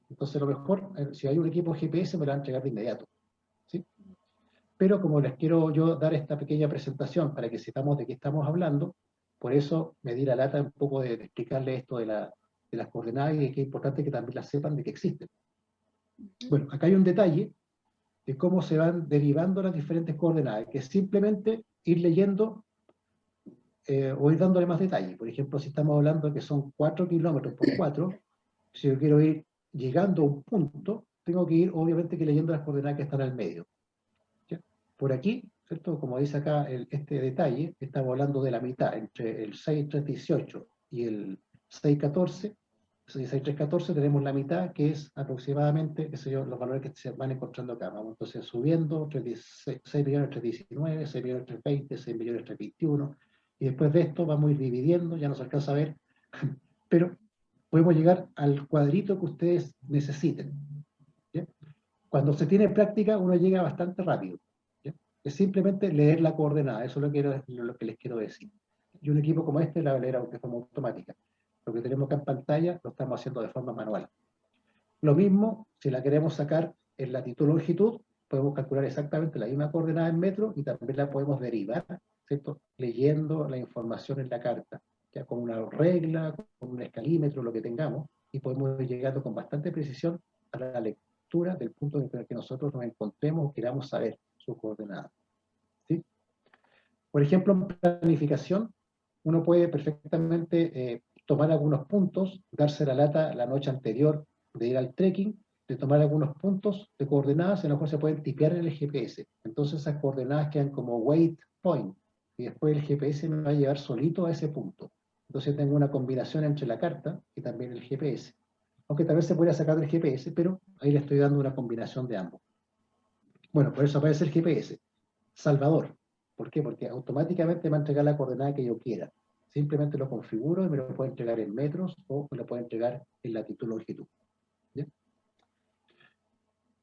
Entonces lo mejor, si hay un equipo GPS, me lo van a entregar de inmediato. ¿Sí? Pero como les quiero yo dar esta pequeña presentación para que sepamos de qué estamos hablando, por eso me di la lata un poco de explicarles esto de las coordenadas, y que es importante que también las sepan de que existen. Bueno, acá hay un detalle de cómo se van derivando las diferentes coordenadas, que es simplemente ir leyendo o ir dándole más detalle. Por ejemplo, si estamos hablando de que son 4 kilómetros por 4, si yo quiero ir llegando a un punto, tengo que ir obviamente que leyendo las coordenadas que están al medio. ¿Ya? Por aquí, ¿cierto? Como dice acá este detalle, estamos hablando de la mitad, entre el 6,318 y el 6,14. 6,314 tenemos la mitad, que es aproximadamente, qué sé yo, los valores que se van encontrando acá. Vamos entonces subiendo, 6.319.000, 6.320.000, 6.321.000, y después de esto vamos a ir dividiendo, ya nos alcanza a ver, pero podemos llegar al cuadrito que ustedes necesiten. ¿Ya? Cuando se tiene práctica, uno llega bastante rápido. ¿Ya? Es simplemente leer la coordenada, eso es lo que les quiero decir. Y un equipo como este la va a leer de forma automática. Lo que tenemos acá en pantalla lo estamos haciendo de forma manual. Lo mismo, si la queremos sacar en latitud o longitud, podemos calcular exactamente la misma coordenada en metros y también la podemos derivar, ¿cierto? Leyendo la información en la carta, ya con una regla, con un escalímetro, lo que tengamos, y podemos ir llegando con bastante precisión a la lectura del punto en el que nosotros nos encontremos o queramos saber su coordenada. ¿Sí? Por ejemplo, en planificación, uno puede perfectamente tomar algunos puntos, darse la lata la noche anterior de ir al trekking, de tomar algunos puntos de coordenadas, y a lo mejor se pueden tipear en el GPS. Entonces esas coordenadas quedan como waypoint, y después el GPS me va a llevar solito a ese punto. Entonces tengo una combinación entre la carta y también el GPS. Aunque tal vez se pueda sacar del GPS, pero ahí le estoy dando una combinación de ambos. Bueno, por eso aparece el GPS. Salvador. ¿Por qué? Porque automáticamente me va a entregar la coordenada que yo quiera. Simplemente lo configuro y me lo puede entregar en metros o me lo puede entregar en latitud y longitud. ¿Bien?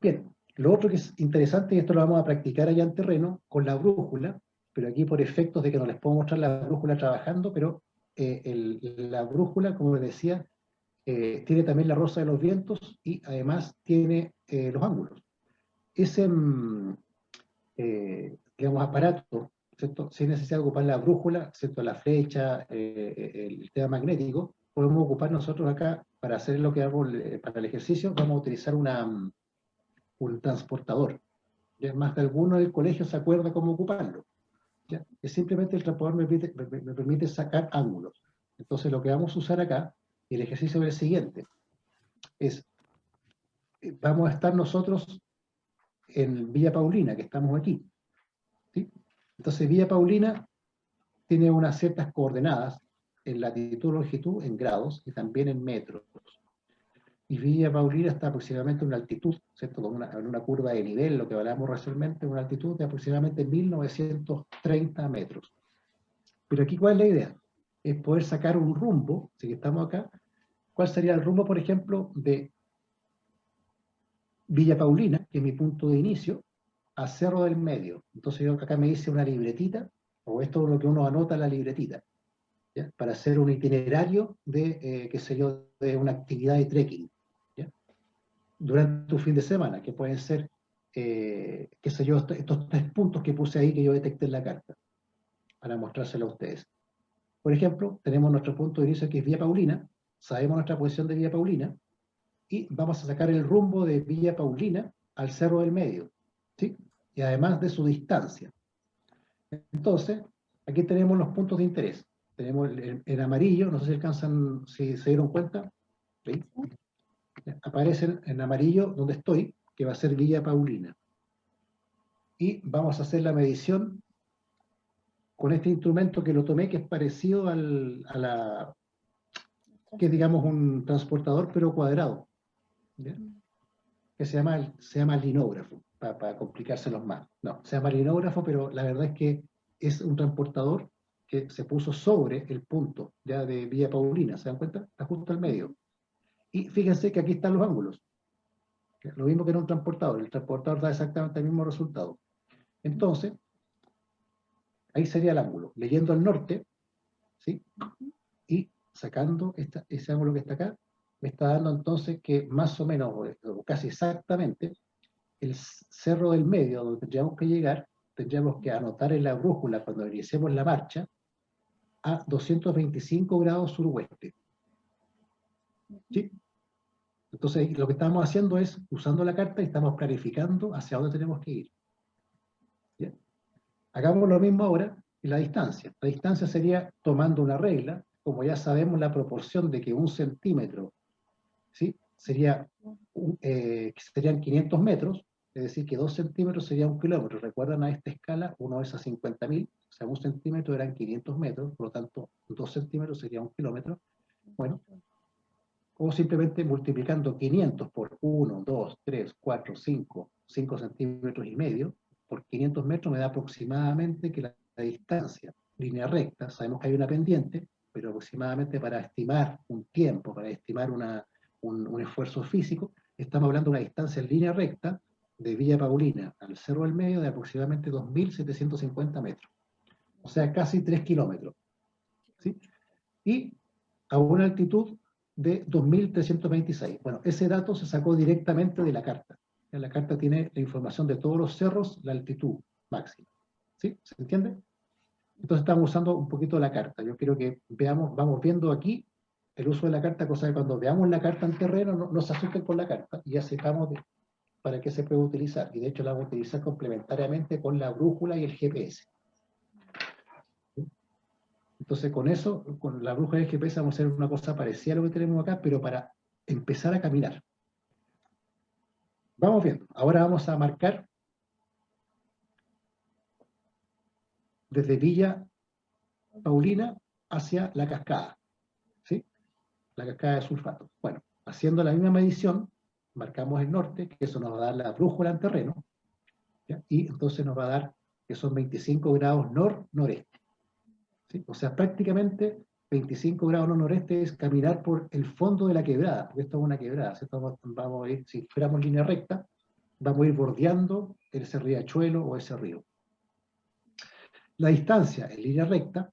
Bien, lo otro que es interesante, y esto lo vamos a practicar allá en terreno, con la brújula, pero aquí por efectos de que no les puedo mostrar la brújula trabajando, pero la brújula, como les decía, tiene también la rosa de los vientos y además tiene los ángulos. Ese digamos, aparato, ¿cierto? Sin necesidad de ocupar la brújula, ¿cierto? La flecha, el tema magnético, podemos ocupar nosotros acá, para hacer lo que hago para el ejercicio, vamos a utilizar un transportador. ¿Ya? Más de alguno del colegio se acuerda cómo ocuparlo. ¿Ya? Es simplemente el transportador me permite sacar ángulos. Entonces lo que vamos a usar acá, y el ejercicio es el siguiente, es, vamos a estar nosotros en Villa Paulina, que estamos aquí, ¿sí? Entonces Villa Paulina tiene unas ciertas coordenadas en latitud, longitud, en grados y también en metros. Y Villa Paulina está aproximadamente en una altitud, ¿cierto? En una curva de nivel, lo que hablamos recientemente, una altitud de aproximadamente 1930 metros. Pero aquí, ¿cuál es la idea? Es poder sacar un rumbo, si estamos acá, ¿cuál sería el rumbo, por ejemplo, de Villa Paulina, que es mi punto de inicio, a Cerro del Medio? Entonces yo acá me hice una libretita, o esto es lo que uno anota en la libretita, ¿ya? Para hacer un itinerario de, qué sé yo, de una actividad de trekking, ¿ya? Durante un fin de semana, que pueden ser, qué sé yo, estos 3 puntos que puse ahí que yo detecté en la carta, para mostrárselo a ustedes. Por ejemplo, tenemos nuestro punto de inicio que es Villa Paulina, sabemos nuestra posición de Villa Paulina, y vamos a sacar el rumbo de Villa Paulina al Cerro del Medio, ¿sí? Y además de su distancia. Entonces, aquí tenemos los puntos de interés. Tenemos en amarillo, no sé si alcanzan, si se dieron cuenta, ¿sí? Aparecen en amarillo donde estoy, que va a ser Villa Paulina. Y vamos a hacer la medición con este instrumento que lo tomé, que es parecido que es, digamos, un transportador, pero cuadrado, ¿ya? Que se llama linógrafo, para complicárselos más. No, se llama linógrafo, pero la verdad es que es un transportador que se puso sobre el punto ya de Villa Paulina, ¿se dan cuenta? Está justo al medio. Y fíjense que aquí están los ángulos. Lo mismo que en un transportador. El transportador da exactamente el mismo resultado. Entonces, ahí sería el ángulo. Leyendo al norte, ¿sí? Y sacando ese ángulo que está acá, me está dando entonces que más o menos, o casi exactamente, el Cerro del Medio, donde tendríamos que llegar, tendríamos que anotar en la brújula cuando iniciemos la marcha a 225 grados suroeste. ¿Sí? Entonces, lo que estamos haciendo es, usando la carta, y estamos clarificando hacia dónde tenemos que ir. ¿Bien? Hagamos lo mismo ahora en la distancia. La distancia sería tomando una regla, como ya sabemos la proporción de que 1 centímetro, ¿sí? serían 500 metros, es decir, que 2 centímetros sería 1 kilómetro. ¿Recuerdan a esta escala? 1 es a 50.000, o sea, 1 centímetro eran 500 metros, por lo tanto, 2 centímetros sería 1 kilómetro. Bueno, o simplemente multiplicando 500 por 1, 2, 3, 4, 5 centímetros y medio, por 500 metros me da aproximadamente que la distancia, línea recta, sabemos que hay una pendiente, pero aproximadamente para estimar un tiempo, para estimar un esfuerzo físico, estamos hablando de una distancia en línea recta de Villa Paulina al Cerro del Medio de aproximadamente 2.750 metros, o sea, casi 3 kilómetros, ¿sí? Y a una altitud de 2.326. Bueno, ese dato se sacó directamente de la carta. La carta tiene la información de todos los cerros, la altitud máxima. ¿Sí? ¿Se entiende? Entonces estamos usando un poquito la carta. Yo quiero que veamos, vamos viendo aquí el uso de la carta, cosa que cuando veamos la carta en terreno no se asusten con la carta y ya sepamos para qué se puede utilizar. Y de hecho la vamos a utilizar complementariamente con la brújula y el GPS. Entonces con eso, con la brújula y el GPS vamos a hacer una cosa parecida a lo que tenemos acá, pero para empezar a caminar. Vamos viendo. Ahora vamos a marcar desde Villa Paulina hacia la cascada, ¿sí? La cascada de sulfato. Bueno, haciendo la misma medición, marcamos el norte, que eso nos va a dar la brújula en terreno, ¿ya? Y entonces nos va a dar que son 25 grados nor-noreste, ¿sí? O sea, prácticamente 25 grados noreste es caminar por el fondo de la quebrada, porque esto es una quebrada, ¿cierto? Vamos a ir, si fuéramos línea recta, vamos a ir bordeando ese riachuelo o ese río. La distancia en línea recta,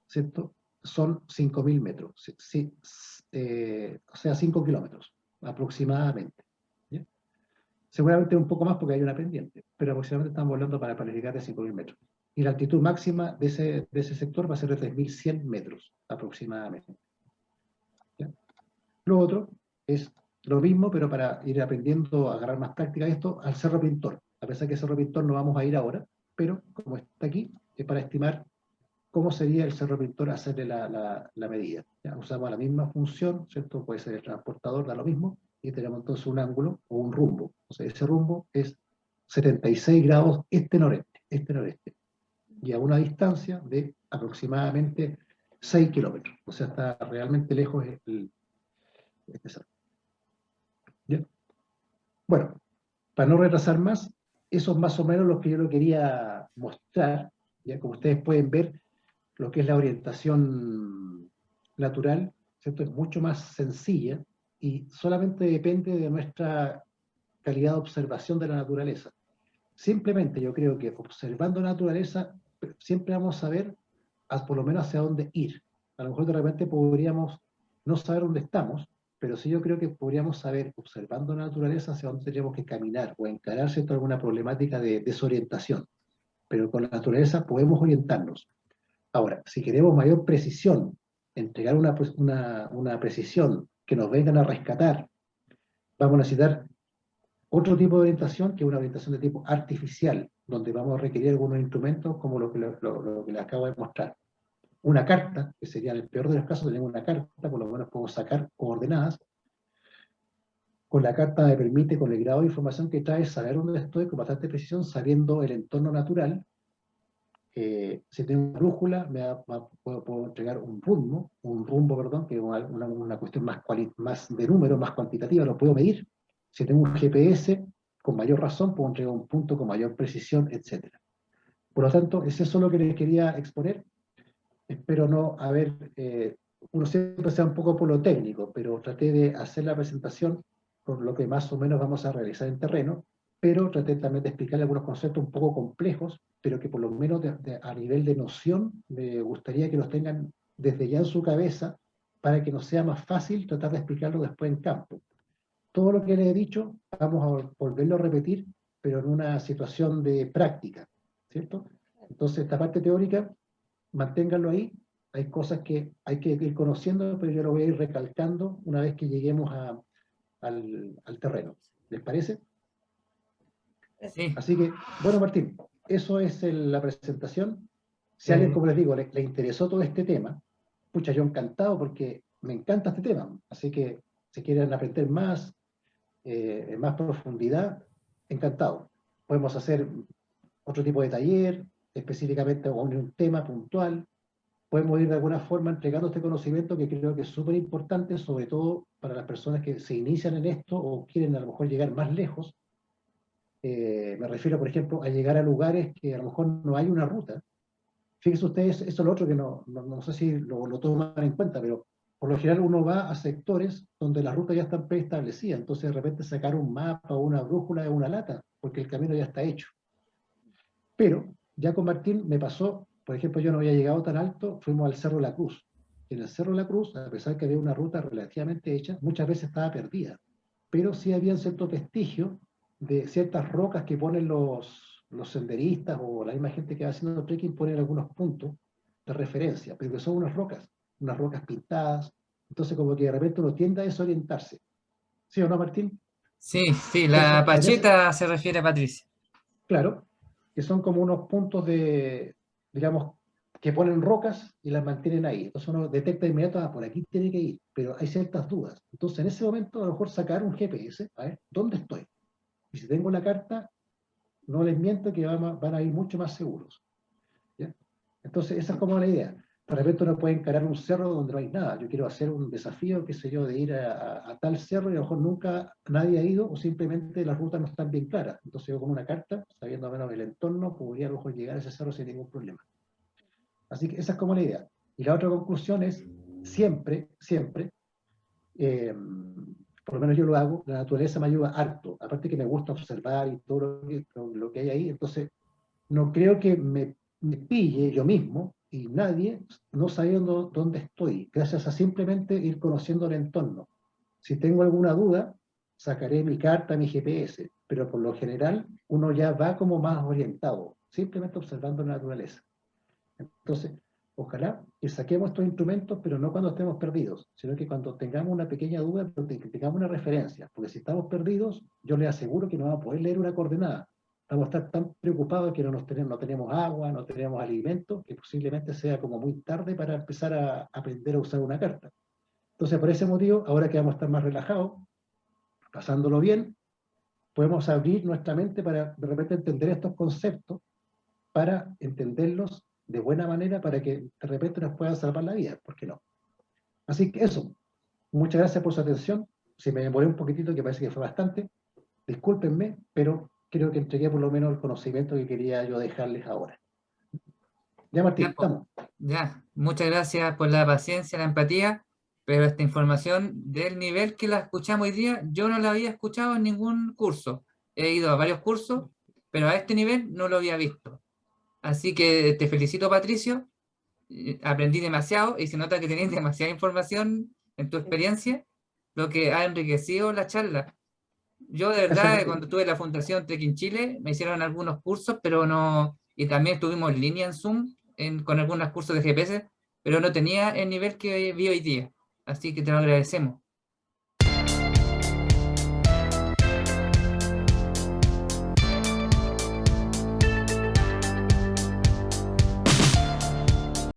¿cierto? Son 5.000 metros, sí, o sea, 5 kilómetros aproximadamente, ¿ya? Seguramente un poco más porque hay una pendiente, pero aproximadamente estamos hablando para planificar de 5.000 metros. Y la altitud máxima de ese sector va a ser de 3.100 metros aproximadamente, ¿ya? Lo otro es lo mismo, pero para ir aprendiendo a agarrar más práctica de esto, al Cerro Pintor. A pesar que Cerro Pintor no vamos a ir ahora, pero como está aquí, es para estimar cómo sería el Cerro Pintor hacerle la medida. ¿Ya? Usamos la misma función, ¿cierto? Puede ser el transportador, da lo mismo, y tenemos entonces un ángulo o un rumbo. O sea, ese rumbo es 76 grados este-noreste, y a una distancia de aproximadamente 6 kilómetros. O sea, está realmente lejos este cerro. ¿Ya? Bueno, para no retrasar más, eso es más o menos lo que yo lo quería mostrar. Ya como ustedes pueden ver, lo que es la orientación natural, ¿cierto? Es mucho más sencilla y solamente depende de nuestra calidad de observación de la naturaleza. Simplemente yo creo que observando la naturaleza siempre vamos a ver por lo menos hacia dónde ir. A lo mejor de repente podríamos no saber dónde estamos, pero sí yo creo que podríamos saber, observando la naturaleza, hacia dónde tendríamos que caminar o encarar, ¿cierto?, alguna problemática de desorientación. Pero con la naturaleza podemos orientarnos. Ahora, si queremos mayor precisión, entregar una precisión que nos vengan a rescatar, vamos a necesitar otro tipo de orientación, que es una orientación de tipo artificial, donde vamos a requerir algunos instrumentos como lo que les acabo de mostrar. Una carta, que sería en el peor de los casos, tenemos una carta, por lo menos podemos sacar coordenadas. Con la carta me permite, con el grado de información que trae, saber dónde estoy con bastante precisión, sabiendo el entorno natural. Si tengo una brújula, puedo entregar un rumbo, perdón, que es una cuestión más de número, más cuantitativa, lo puedo medir. Si tengo un GPS, con mayor razón, puedo entregar un punto con mayor precisión, etc. Por lo tanto, es eso lo que les quería exponer. Espero no haber, uno siempre sea un poco por lo técnico, pero traté de hacer la presentación por lo que más o menos vamos a realizar en terreno, pero traté también de explicarle algunos conceptos un poco complejos, pero que por lo menos a nivel de noción me gustaría que los tengan desde ya en su cabeza para que nos sea más fácil tratar de explicarlo después en campo. Todo lo que les he dicho, vamos a volverlo a repetir, pero en una situación de práctica, ¿cierto? Entonces, esta parte teórica, manténganlo ahí. Hay cosas que hay que ir conociendo, pero yo lo voy a ir recalcando una vez que lleguemos al terreno. ¿Les parece? Sí. Así que, bueno, Martín, eso es la presentación. Si a alguien, como les digo, le interesó todo este tema, pucha, yo encantado porque me encanta este tema. Así que si quieren aprender más, en más profundidad, encantado. Podemos hacer otro tipo de taller, específicamente con un tema puntual. Podemos ir de alguna forma entregando este conocimiento que creo que es súper importante, sobre todo para las personas que se inician en esto o quieren a lo mejor llegar más lejos. Me refiero, por ejemplo, a llegar a lugares que a lo mejor no hay una ruta. Fíjense ustedes, eso es lo otro que no sé si lo toman en cuenta, pero por lo general uno va a sectores donde las rutas ya están preestablecidas, entonces de repente sacar un mapa o una brújula es una lata, porque el camino ya está hecho. Pero ya con Martín me pasó, por ejemplo, yo no había llegado tan alto, fuimos al Cerro La Cruz. En el Cerro La Cruz, a pesar que había una ruta relativamente hecha, muchas veces estaba perdida, pero sí había ciertos vestigios de ciertas rocas que ponen los senderistas o la misma gente que va haciendo trekking, ponen algunos puntos de referencia, pero que son unas rocas pintadas, entonces como que de repente uno tiende a desorientarse. ¿Sí o no, Martín? Sí, sí, Entonces, la Pacheta se refiere a Patricia. claro, que son como unos puntos digamos, que ponen rocas y las mantienen ahí. Entonces uno detecta de inmediato, por aquí tiene que ir, pero hay ciertas dudas. Entonces en ese momento a lo mejor sacar un GPS, a ver, ¿dónde estoy? Y si tengo la carta, no les miento que van a ir mucho más seguros. ¿Ya? Entonces esa es como la idea. De repente uno puede encarar un cerro donde no hay nada. Yo quiero hacer un desafío, qué sé yo, de ir a tal cerro y a lo mejor nunca nadie ha ido o simplemente las rutas no están bien claras. Entonces yo con una carta, sabiendo menos el entorno, podría a lo mejor llegar a ese cerro sin ningún problema. Así que esa es como la idea. Y la otra conclusión es, siempre, siempre, eh, por lo menos yo lo hago, la naturaleza me ayuda harto. Aparte que me gusta observar y todo lo que hay ahí, entonces no creo que me pille yo mismo y nadie no sabiendo dónde estoy, gracias a simplemente ir conociendo el entorno. Si tengo alguna duda, sacaré mi carta, mi GPS, pero por lo general uno ya va como más orientado, simplemente observando la naturaleza. Entonces, ojalá que saquemos estos instrumentos, pero no cuando estemos perdidos, sino que cuando tengamos una pequeña duda, que tengamos una referencia, porque si estamos perdidos, yo les aseguro que no vamos a poder leer una coordenada, vamos a estar tan preocupados que no tenemos agua, no tenemos alimentos, que posiblemente sea como muy tarde para empezar a aprender a usar una carta. Entonces, por ese motivo, ahora que vamos a estar más relajados, pasándolo bien, podemos abrir nuestra mente para de repente entender estos conceptos, para entenderlos de buena manera, para que de repente nos puedan salvar la vida, ¿por qué no? Así que eso, muchas gracias por su atención. Si me demoré un poquitito, que parece que fue bastante, discúlpenme, pero creo que entregué por lo menos el conocimiento que quería yo dejarles ahora. Ya, Martín, Ya, po. estamos. Ya, muchas gracias por la paciencia, la empatía, pero esta información del nivel que la escuchamos hoy día, yo no la había escuchado en ningún curso. He ido a varios cursos, pero a este nivel no lo había visto. Así que te felicito, Patricio. Aprendí demasiado y se nota que tenés demasiada información en tu experiencia, lo que ha enriquecido la charla. Yo de Gracias, verdad, Martín. cuando tuve la Fundación Trekking Chile, me hicieron algunos cursos, pero no, y también estuvimos en línea en Zoom con algunos cursos de GPS, pero no tenía el nivel que vi hoy día. Así que te lo agradecemos.